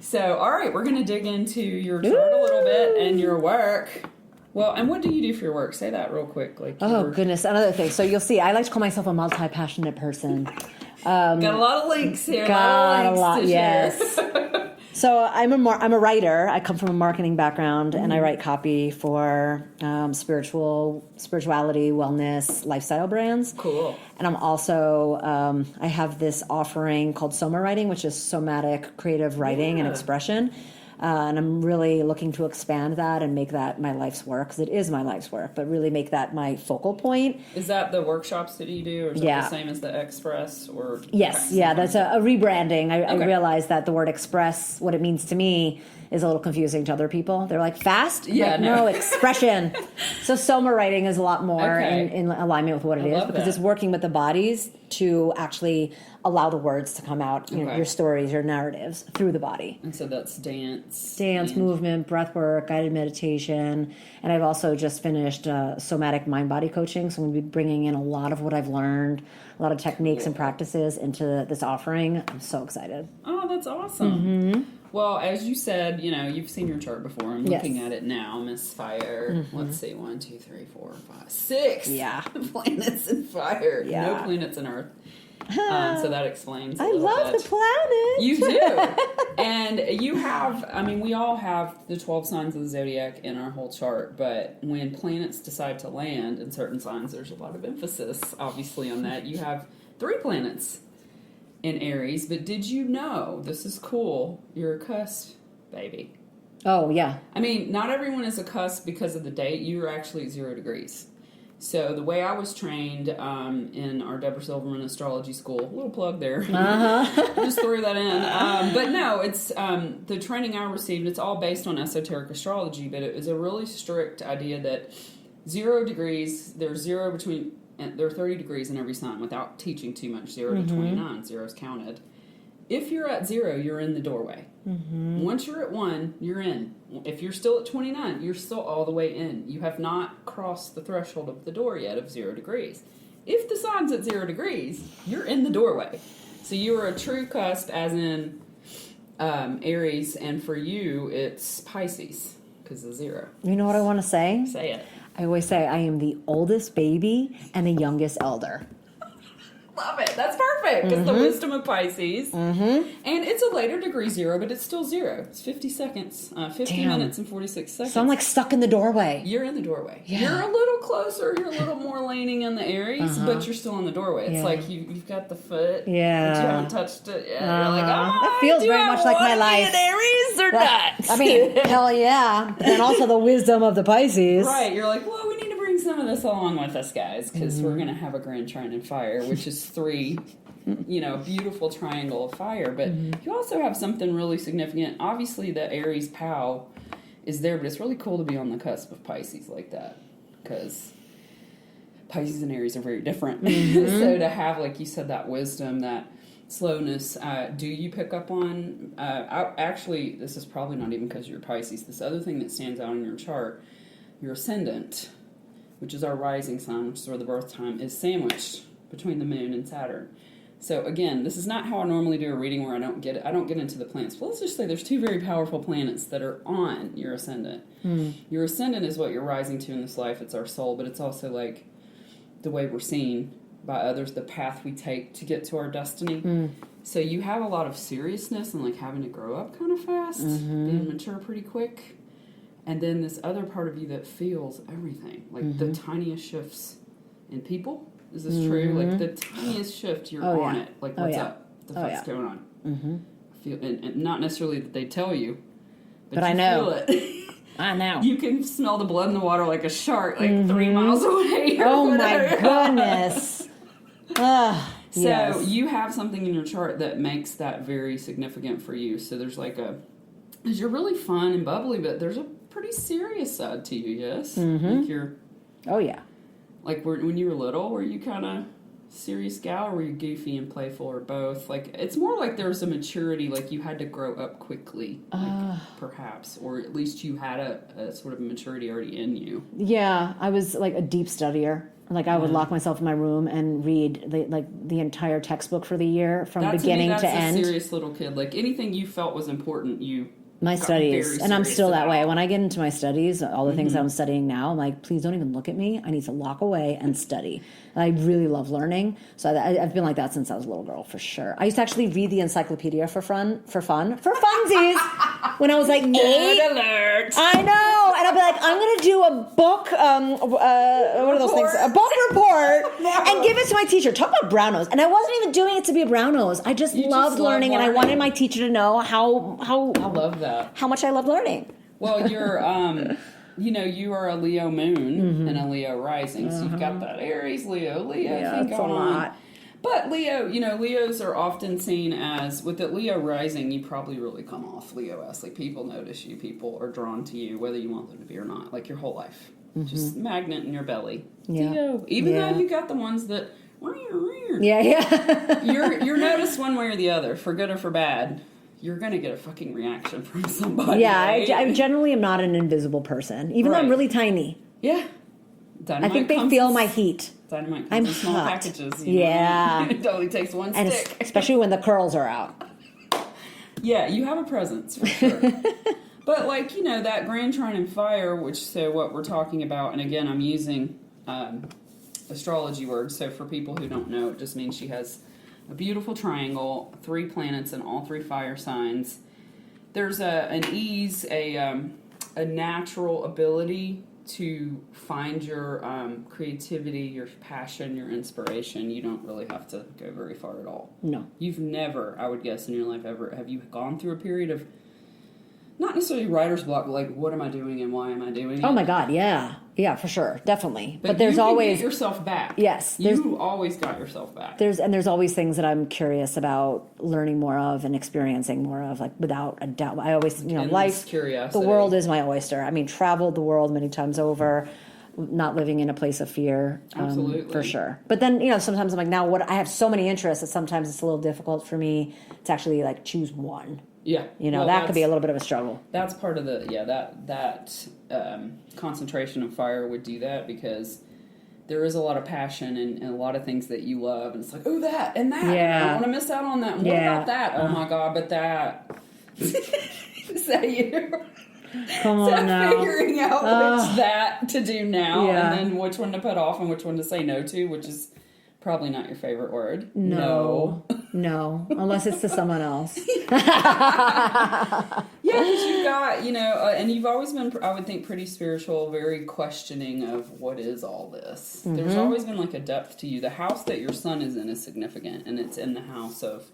Speaker 1: So, all right, we're going to dig into your chart a little bit and your work. Well, and what do you do for your work? Say that real quick.
Speaker 2: Goodness, another thing. So you'll see, I like to call myself a multi-passionate person.
Speaker 1: Got a lot of links here.
Speaker 2: Got a lot,
Speaker 1: to
Speaker 2: yes.
Speaker 1: share.
Speaker 2: So I'm a writer. I come from a marketing background, and I write copy for spirituality, wellness, lifestyle brands.
Speaker 1: Cool.
Speaker 2: And I'm also, I have this offering called Soma Writing, which is somatic creative writing and expression. And I'm really looking to expand that and make that my life's work, because it is my life's work, but really make that my focal point.
Speaker 1: Is that the workshops that you do, or is that the same as the Express? Or
Speaker 2: Yes, that's a rebranding. I realized that the word express, what it means to me, is a little confusing to other people. They're like, fast?
Speaker 1: Yeah,
Speaker 2: like,
Speaker 1: no.
Speaker 2: no, expression. So Soma Writing is a lot more
Speaker 1: Okay.
Speaker 2: in alignment with what it is,
Speaker 1: love
Speaker 2: because
Speaker 1: that.
Speaker 2: it's working with the bodies to actually allow the words to come out, your stories, your narratives through the body.
Speaker 1: And so that's dance,
Speaker 2: Movement, breath work, guided meditation. And I've also just finished somatic mind-body coaching. So I'm going to be bringing in a lot of what I've learned, a lot of techniques and practices into this offering. I'm so excited.
Speaker 1: Oh, that's awesome. Well, as you said, you've seen your chart before. I'm looking at it now. Miss Fire. Let's see. 1, 2, 3, 4, 5, 6.
Speaker 2: Yeah.
Speaker 1: Planets in fire.
Speaker 2: Yeah.
Speaker 1: No planets in Earth. So that explains a
Speaker 2: I
Speaker 1: little
Speaker 2: love
Speaker 1: bit.
Speaker 2: the planet.
Speaker 1: You do. And you have, we all have the 12 signs of the zodiac in our whole chart, but when planets decide to land in certain signs, there's a lot of emphasis, obviously, on that. You have 3 planets in Aries, but did you know, this is cool, you're a cusp, baby.
Speaker 2: Oh, yeah.
Speaker 1: Not everyone is a cusp because of the date. You're actually 0 degrees. So the way I was trained in our Deborah Silverman astrology school, a little plug there, just threw that in. But no, it's the training I received. It's all based on esoteric astrology, but it was a really strict idea that 0 degrees. There's 0 between. There are 30 degrees in every sign without teaching too much. 0 to 29, 0 is counted. If you're at 0, you're in the doorway. Once you're at 1, you're in. If you're still at 29, you're still all the way in. You have not crossed the threshold of the door yet of 0 degrees. If the sign's at 0 degrees, you're in the doorway. So you are a true cusp, as in Aries, and for you, it's Pisces, because of 0.
Speaker 2: You know what I want to say?
Speaker 1: Say it.
Speaker 2: I always say I am the oldest baby and the youngest elder.
Speaker 1: Love it. That's perfect. It's the wisdom of Pisces. And it's a later degree 0, but it's still 0. It's 50 seconds. 50 minutes and 46 seconds.
Speaker 2: So I'm like stuck in the doorway.
Speaker 1: You're in the doorway.
Speaker 2: Yeah.
Speaker 1: You're a little closer. You're a little more leaning in the Aries, but you're still in the doorway. It's like you've got the foot.
Speaker 2: Yeah.
Speaker 1: But you haven't touched it yet. You're like,
Speaker 2: That feels very much like my life.
Speaker 1: Be an Aries or not?
Speaker 2: Hell yeah. And also the wisdom of the Pisces.
Speaker 1: Right. You're like, well, we need to bring some of this along with us, guys, because we're going to have a grand trine in fire, which is 3, beautiful triangle of fire. But you also have something really significant. Obviously, the Aries POW is there, but it's really cool to be on the cusp of Pisces like that, because Pisces and Aries are very different. So to have, like you said, that wisdom, that slowness. Do you pick up on, actually, this is probably not even because you're Pisces. This other thing that stands out in your chart, your ascendant, which is our rising sign, which is where the birth time is sandwiched between the moon and Saturn. So again, this is not how I normally do a reading where I don't get into the planets. But let's just say there's two very powerful planets that are on your ascendant. Your ascendant is what you're rising to in this life. It's our soul, but it's also like the way we're seen by others, the path we take to get to our destiny. So you have a lot of seriousness and like having to grow up kind of fast, being mature pretty quick. And then this other part of you that feels everything, like the tiniest shifts in people. Is this true? Like the tiniest shift, you're on it. Like, what's up? What the fuck's going on? Feel, and not necessarily that they tell you, but I know. Feel it.
Speaker 2: I know.
Speaker 1: You can smell the blood in the water like a shark, like 3 miles away.
Speaker 2: Oh my goodness.
Speaker 1: So you have something in your chart that makes that very significant for you. So there's like because you're really fun and bubbly, but there's a pretty serious side to you, yes? Like you're...
Speaker 2: Oh, yeah.
Speaker 1: Like, when you were little, were you kind of serious gal, or were you goofy and playful, or both? Like, it's more like there was a maturity, like you had to grow up quickly, like, perhaps, or at least you had a sort of maturity already in you.
Speaker 2: Yeah, I was like a deep studier. Like, I would lock myself in my room and read the entire textbook for the year from beginning to end.
Speaker 1: That's a serious little kid. Like, anything you felt was important,
Speaker 2: my studies, and I'm still that way. When I get into my studies, all the things I'm studying now, I'm like, please don't even look at me. I need to lock away and study. And I really love learning, so I've been like that since I was a little girl, for sure. I used to actually read the encyclopedia for funsies, when I was like 8.
Speaker 1: Nerd alert!
Speaker 2: I know, and I'd be like, I'm going to do a book, what are those things? A book report, and give it to my teacher. Talk about brown nose. And I wasn't even doing it to be a brown nose. I just loved learning, and I wanted my teacher to know how
Speaker 1: I love that.
Speaker 2: How much I love learning.
Speaker 1: Well, you're, you are a Leo moon and a Leo rising, so you've got that Aries, Leo thing going on. But Leos are often seen as, with the Leo rising, you probably really come off Leo-esque. Like, people notice you, people are drawn to you, whether you want them to be or not, like your whole life. Just magnet in your belly. Leo. Even though you got the ones that, you're noticed one way or the other, for good or for bad. You're going to get a fucking reaction from somebody.
Speaker 2: Yeah,
Speaker 1: right?
Speaker 2: I generally am not an invisible person, even though I'm really tiny.
Speaker 1: Yeah.
Speaker 2: Dynamite, I think they feel my heat.
Speaker 1: Dynamite comes in small packages. It only takes one stick.
Speaker 2: Especially when the curls are out.
Speaker 1: Yeah, you have a presence, for sure. But, that Grand Trine and Fire, what we're talking about, and again, I'm using astrology words, so for people who don't know, it just means she has a beautiful triangle, 3 planets in all 3 fire signs. There's an ease, a natural ability to find your creativity, your passion, your inspiration. You don't really have to go very far at all.
Speaker 2: No.
Speaker 1: You've never, I would guess, in your life ever, have you gone through a period of, not necessarily writer's block, but like, what am I doing and why am I doing it?
Speaker 2: Oh my God, yeah. Yeah, for sure. Definitely.
Speaker 1: But
Speaker 2: there's always...
Speaker 1: get yourself back.
Speaker 2: Yes.
Speaker 1: You always got yourself back.
Speaker 2: There's always things that I'm curious about learning more of and experiencing more of, like, without a doubt. I always, life,
Speaker 1: curiosity.
Speaker 2: The world is my oyster. I mean, traveled the world many times over, not living in a place of fear.
Speaker 1: Absolutely.
Speaker 2: For sure. But then, sometimes I'm like, now I have so many interests that sometimes it's a little difficult for me to actually, like, choose one.
Speaker 1: Yeah.
Speaker 2: That could be a little bit of a struggle.
Speaker 1: That's part of that concentration of fire would do that, because there is a lot of passion and a lot of things that you love, and it's like, oh, that and that. Yeah. I don't want to miss out on that. And what about that? Oh my God, but that. Is that you?
Speaker 2: Come on now.
Speaker 1: Figuring out which that to do now, and then which one to put off and which one to say no to, which is probably not your favorite word.
Speaker 2: No. Unless it's to someone else.
Speaker 1: Yeah, because you've got, and you've always been, I would think, pretty spiritual, very questioning of what is all this. There's always been like a depth to you. The house that your sun is in is significant, and it's in the house of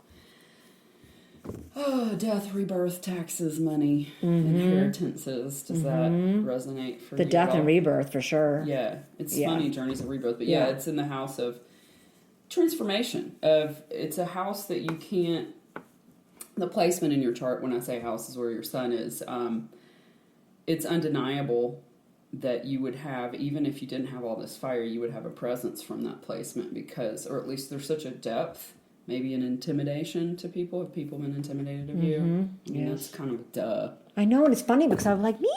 Speaker 1: death, rebirth, taxes, money, inheritances. Does that resonate for you?
Speaker 2: The death and rebirth, for sure.
Speaker 1: Yeah, it's funny, journeys of rebirth, but it's in the house of transformation. It's a house that you can't. The placement in your chart, when I say house, is where your sun is. It's undeniable that you would have, even if you didn't have all this fire, you would have a presence from that placement, because, or at least there's such a depth maybe an intimidation to people. Have people been intimidated of you? I mean, that's kind of duh.
Speaker 2: I know, and it's funny because I'm like, me?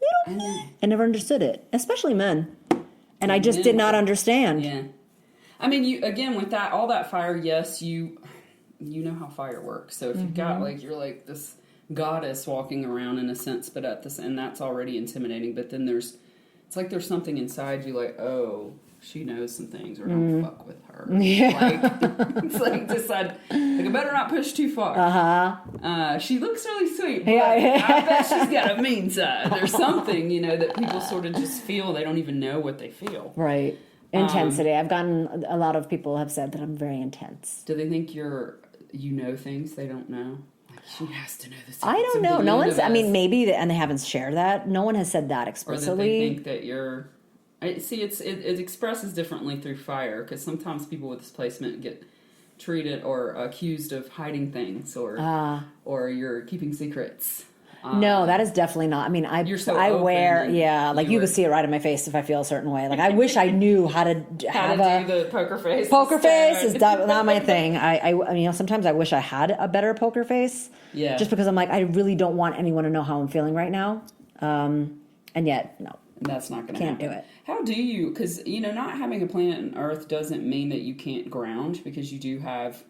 Speaker 2: You know, I never understood it, especially men. And I just did not understand.
Speaker 1: Yeah. I mean, you again, with that, all that fire, yes, you know how fire works. So if you've got, like, you're like this goddess walking around in a sense, but at this, and that's already intimidating. But then it's like there's something inside you, like, oh, she knows some things, or don't fuck with her.
Speaker 2: Yeah.
Speaker 1: Like, it's like decide, like, I better not push too far. She looks really sweet, but I bet she's got a mean side. There's something, that people sort of just feel. They don't even know what they feel.
Speaker 2: Right. Intensity. I've gotten, a lot of people have said that I'm very intense.
Speaker 1: Do they think you know things they don't know? She has to know this.
Speaker 2: I don't know. No one's, I mean, maybe, and they haven't shared that. No one has said that explicitly.
Speaker 1: Or that they think that you're... it expresses differently through fire, because sometimes people with displacement get treated or accused of hiding things, or you're keeping secrets.
Speaker 2: No, that is definitely not. I mean,
Speaker 1: you're so
Speaker 2: I
Speaker 1: open,
Speaker 2: wear, like you could see it right in my face if I feel a certain way. Like, I wish I knew how to have
Speaker 1: do the poker face.
Speaker 2: Poker face is not my thing. I mean, sometimes I wish I had a better poker face.
Speaker 1: Yeah.
Speaker 2: Just because I'm like, I really don't want anyone to know how I'm feeling right now. And yet, no.
Speaker 1: That's not going to happen.
Speaker 2: Can't do it.
Speaker 1: How do you, because, not having a planet on Earth doesn't mean that you can't ground, because you do have,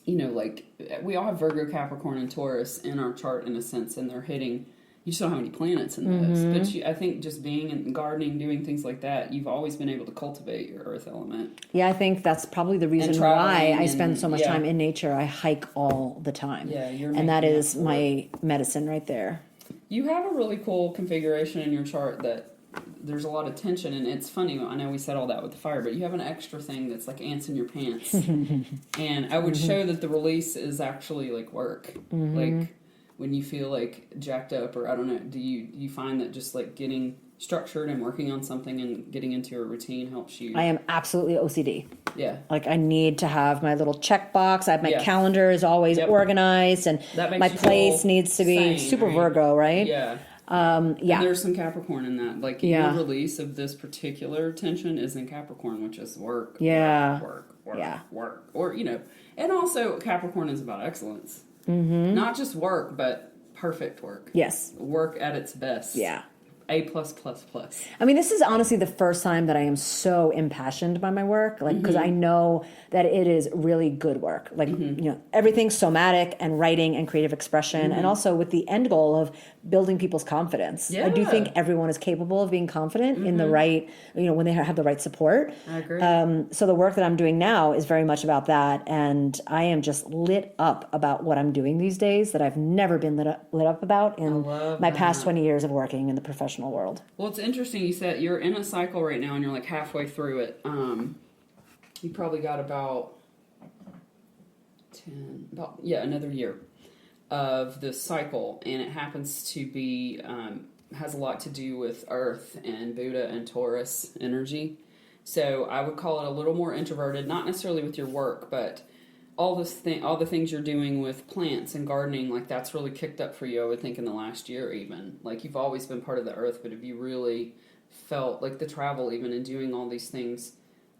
Speaker 1: like, we all have Virgo, Capricorn, and Taurus in our chart in a sense, and they're hitting, you just don't have any planets in those. But I think just being in gardening, doing things like that, you've always been able to cultivate your Earth element.
Speaker 2: Yeah, I think that's probably the reason why I spend so much time in nature. I hike all the time.
Speaker 1: Yeah,
Speaker 2: and that is my medicine right there.
Speaker 1: You have a really cool configuration in your chart that there's a lot of tension, and it's funny. I know we said all that with the fire, but you have an extra thing that's like ants in your pants. And I would show that the release is actually like work. Like when you feel like jacked up, or I don't know, do you find that just like getting structured and working on something and getting into a routine helps you?
Speaker 2: I am absolutely OCD.
Speaker 1: Yeah.
Speaker 2: Like, I need to have my little checkbox. I have my calendar is always organized, and my place needs to be super Virgo, right?
Speaker 1: Yeah. And there's some Capricorn in that. Like, your release of this particular tension is in Capricorn, which is work.
Speaker 2: Yeah.
Speaker 1: Work. Or, and also Capricorn is about excellence. Not just work, but perfect work.
Speaker 2: Yes.
Speaker 1: Work at its best.
Speaker 2: Yeah.
Speaker 1: A+++.
Speaker 2: I mean, this is honestly the first time that I am so impassioned by my work, like, because I know that it is really good work. Like, everything's somatic and writing and creative expression, and also with the end goal of building people's confidence.
Speaker 1: Yeah.
Speaker 2: I do think everyone is capable of being confident in the right, when they have the right support.
Speaker 1: I agree.
Speaker 2: So the work that I'm doing now is very much about that, and I am just lit up about what I'm doing these days that I've never been lit up about in my past 20 years of working in the professional world.
Speaker 1: Well, it's interesting you said you're in a cycle right now and you're like halfway through it. You probably got about another year of this cycle, and it happens to be has a lot to do with Earth and Buddha and Taurus energy. So I would call it a little more introverted, not necessarily with your work, but all the things you're doing with plants and gardening, like, that's really kicked up for you, I would think, in the last year even. Like, you've always been part of the earth, but have you really felt, like, the travel even and doing all these things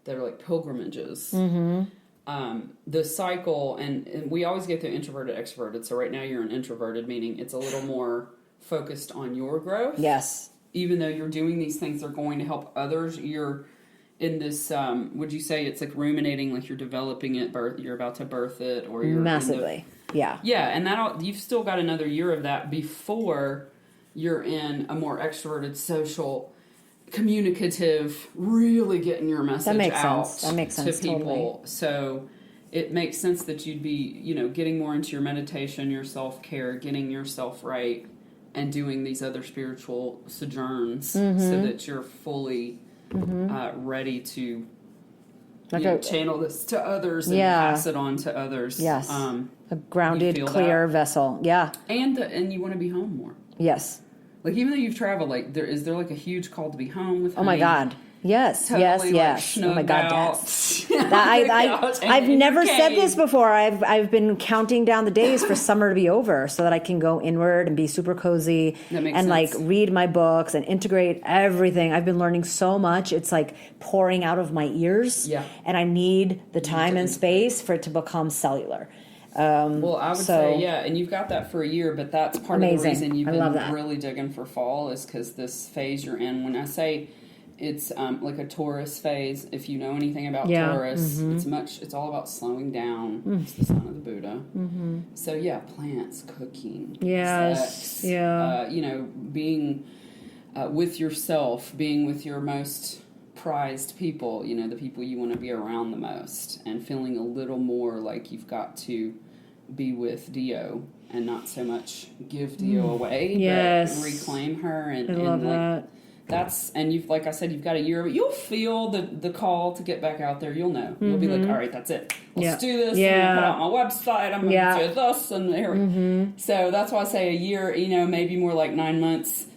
Speaker 1: that are like pilgrimages? The cycle, and we always get the introverted, extroverted. So right now you're an introverted, meaning it's a little more focused on your growth.
Speaker 2: Yes.
Speaker 1: Even though you're doing these things that are going to help others, you're in this, would you say it's like ruminating, like you're developing it, you're about to birth it, or you're
Speaker 2: massively, yeah,
Speaker 1: and you've still got another year of that before you're in a more extroverted, social, communicative, really getting your message out
Speaker 2: that makes sense
Speaker 1: to people.
Speaker 2: Totally.
Speaker 1: So it makes sense that you'd be, getting more into your meditation, your self-care, getting yourself right, and doing these other spiritual sojourns so that you're fully ready to channel this to others and pass it on to others.
Speaker 2: Yes, a grounded, clear vessel. Yeah,
Speaker 1: and you want to be home more.
Speaker 2: Yes,
Speaker 1: like, even though you've traveled, like, is there like a huge call to be home with?
Speaker 2: Oh my God, Yes,
Speaker 1: Totally,
Speaker 2: yes. Oh my God,
Speaker 1: out.
Speaker 2: yes. I've never said this before. I've been counting down the days for summer to be over so that I can go inward and be super cozy and like read my books and integrate everything. I've been learning so much. It's like pouring out of my ears.
Speaker 1: Yeah.
Speaker 2: And I need the time and space for it to become cellular.
Speaker 1: Well, I would say, yeah, and you've got that for a year, but that's part of the reason you've been really digging for fall is because this phase you're in, when I say it's like a Taurus phase, if you know anything about Taurus, it's all about slowing down. It's the sign of the Buddha. So, yeah, plants, cooking, sex, being with yourself, being with your most prized people, the people you want to be around the most, and feeling a little more like you've got to be with Dio and not so much give Dio away, but reclaim her. And I love that. That's, and you've, like I said, you've got a year, you'll feel the call to get back out there. You'll know. You'll be like, all right, that's it. Let's do this. I'm going to put out my website. I'm going to do this. And here. So that's why I say a year, maybe more like 9 months,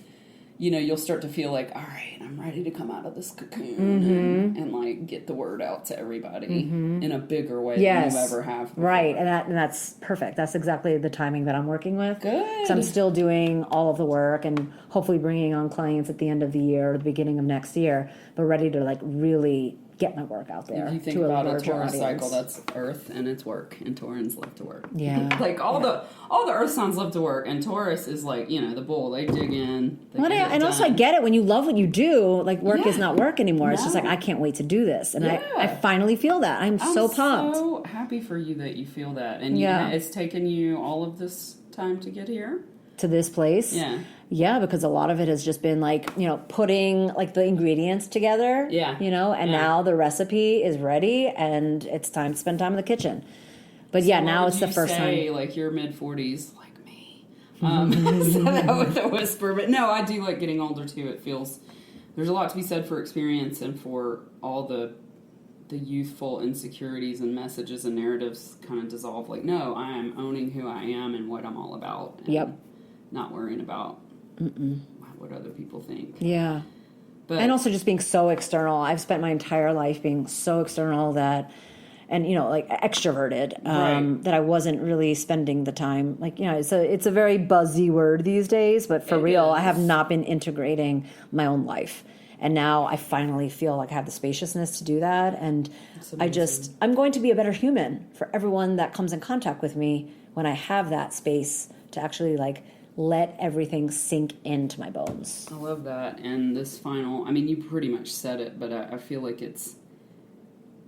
Speaker 1: you'll start to feel like, all right, I'm ready to come out of this cocoon and like get the word out to everybody in a bigger way than you ever have before. Right,
Speaker 2: and that's perfect. That's exactly the timing that I'm working with.
Speaker 1: Good.
Speaker 2: So I'm still doing all of the work and hopefully bringing on clients at the end of the year or the beginning of next year, but ready to like really get my work out there.
Speaker 1: If you think about a Taurus cycle, that's Earth and it's work, and Taurans love to work.
Speaker 2: Yeah,
Speaker 1: like all the Earth signs love to work, and Taurus is like the bull. They dig in.
Speaker 2: And also I get it when you love what you do. Like work is not work anymore. It's just like I can't wait to do this, and I finally feel that. I'm so pumped.
Speaker 1: So happy for you that you feel that, and it's taken you all of this time to get here
Speaker 2: to this place. Yeah, because a lot of it has just been like, putting like the ingredients together. And now the recipe is ready and it's time to spend time in the kitchen. But so now it's the first time.
Speaker 1: Like you're mid-40s, like me. Said that with a whisper. But no, I do like getting older too. It feels, there's a lot to be said for experience and for all the youthful insecurities and messages and narratives kind of dissolve. Like, no, I am owning who I am and what I'm all about. And not worrying about what other people think.
Speaker 2: Yeah. And also just being so external. I've spent my entire life being so external that, and like extroverted, that I wasn't really spending the time. Like, it's a very buzzy word these days, but for real, I have not been integrating my own life. And now I finally feel like I have the spaciousness to do that. And I'm going to be a better human for everyone that comes in contact with me when I have that space to actually like let everything sink into my bones.
Speaker 1: I love that. And this final, you pretty much said it, but I feel like it's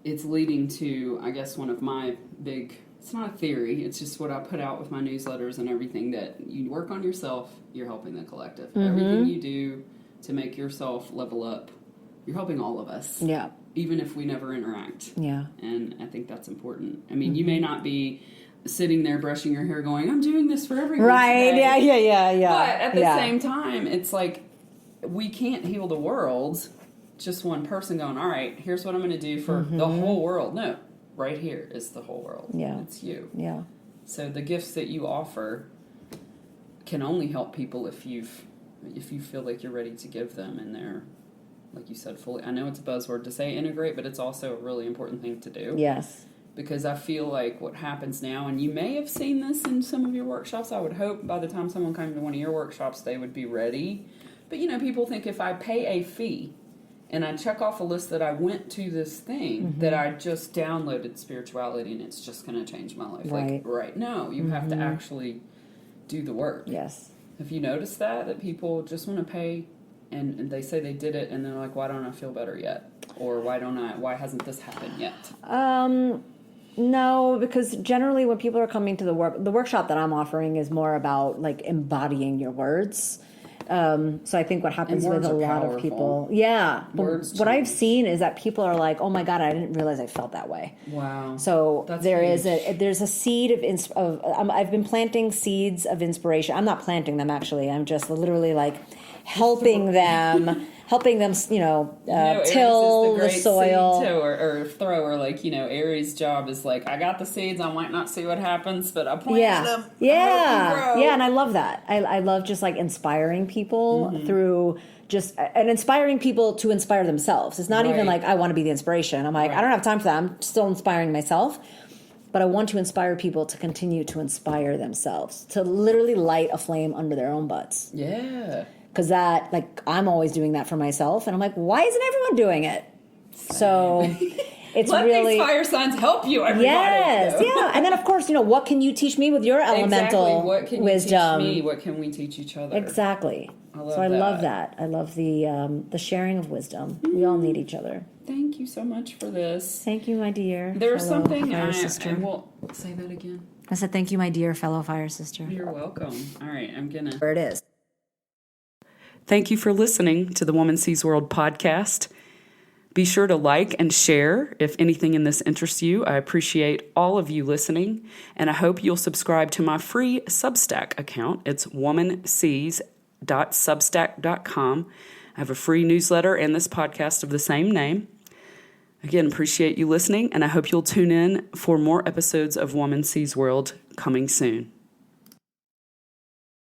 Speaker 1: leading to, I guess, one of my big, it's not a theory, it's just what I put out with my newsletters and everything, that you work on yourself, you're helping the collective. Everything you do to make yourself level up, you're helping all of us.
Speaker 2: Yeah.
Speaker 1: Even if we never interact.
Speaker 2: Yeah.
Speaker 1: And I think that's important. You may not be sitting there brushing your hair going, I'm doing this for everyone today.
Speaker 2: Yeah.
Speaker 1: But at the same time, it's like we can't heal the world, just one person going, all right, here's what I'm going to do for the whole world. No, right here is the whole world.
Speaker 2: Yeah.
Speaker 1: It's you.
Speaker 2: Yeah.
Speaker 1: So the gifts that you offer can only help people if you feel like you're ready to give them, and they're, like you said, fully. I know it's a buzzword to say integrate, but it's also a really important thing to do.
Speaker 2: Yes.
Speaker 1: Because I feel like what happens now, and you may have seen this in some of your workshops, I would hope by the time someone came to one of your workshops, they would be ready. But, people think if I pay a fee and I check off a list that I went to this thing, that I just downloaded spirituality and it's just going to change my life.
Speaker 2: Right.
Speaker 1: No, you have to actually do the work.
Speaker 2: Yes.
Speaker 1: Have you noticed that people just want to pay and they say they did it and they're like, why don't I feel better yet? Or why hasn't this happened yet?
Speaker 2: No, because generally when people are coming to the workshop that I'm offering is more about like embodying your words. So I think what happens with a lot of people, what I've seen is that people are like, oh my God, I didn't realize I felt that way.
Speaker 1: Wow.
Speaker 2: So there's a seed of I've been planting seeds of inspiration. I'm not planting them actually. I'm just literally like helping them, till the soil.
Speaker 1: Seed or thrower, like, Aries' job is like, I got the seeds, I might not see what happens, but I planted them.
Speaker 2: Yeah, and I love that. I love just like inspiring people through and inspiring people to inspire themselves. It's not even like I want to be the inspiration. I'm like, I don't have time for that. I'm still inspiring myself. But I want to inspire people to continue to inspire themselves, to literally light a flame under their own butts.
Speaker 1: Yeah.
Speaker 2: Because I'm always doing that for myself. And I'm like, why isn't everyone doing it? Same. So it's
Speaker 1: Let
Speaker 2: really...
Speaker 1: these fire signs help you, everybody.
Speaker 2: Yes, yeah. And then, of course, what can you teach me with your elemental
Speaker 1: What can
Speaker 2: wisdom?
Speaker 1: You teach me? What can we teach each other?
Speaker 2: Exactly. I love that. I love the sharing of wisdom. We all need each other.
Speaker 1: Thank you so much for this.
Speaker 2: Thank you, my dear.
Speaker 1: There's something
Speaker 2: sister.
Speaker 1: Well, say that again.
Speaker 2: I said, thank you, my dear fellow fire sister.
Speaker 1: You're welcome. All right, I'm gonna.
Speaker 2: Where it is.
Speaker 1: Thank you for listening to the Woman Sees World podcast. Be sure to like and share if anything in this interests you. I appreciate all of you listening, and I hope you'll subscribe to my free Substack account. It's womansees.substack.com. I have a free newsletter and this podcast of the same name. Again, appreciate you listening, and I hope you'll tune in for more episodes of Woman Sees World coming soon.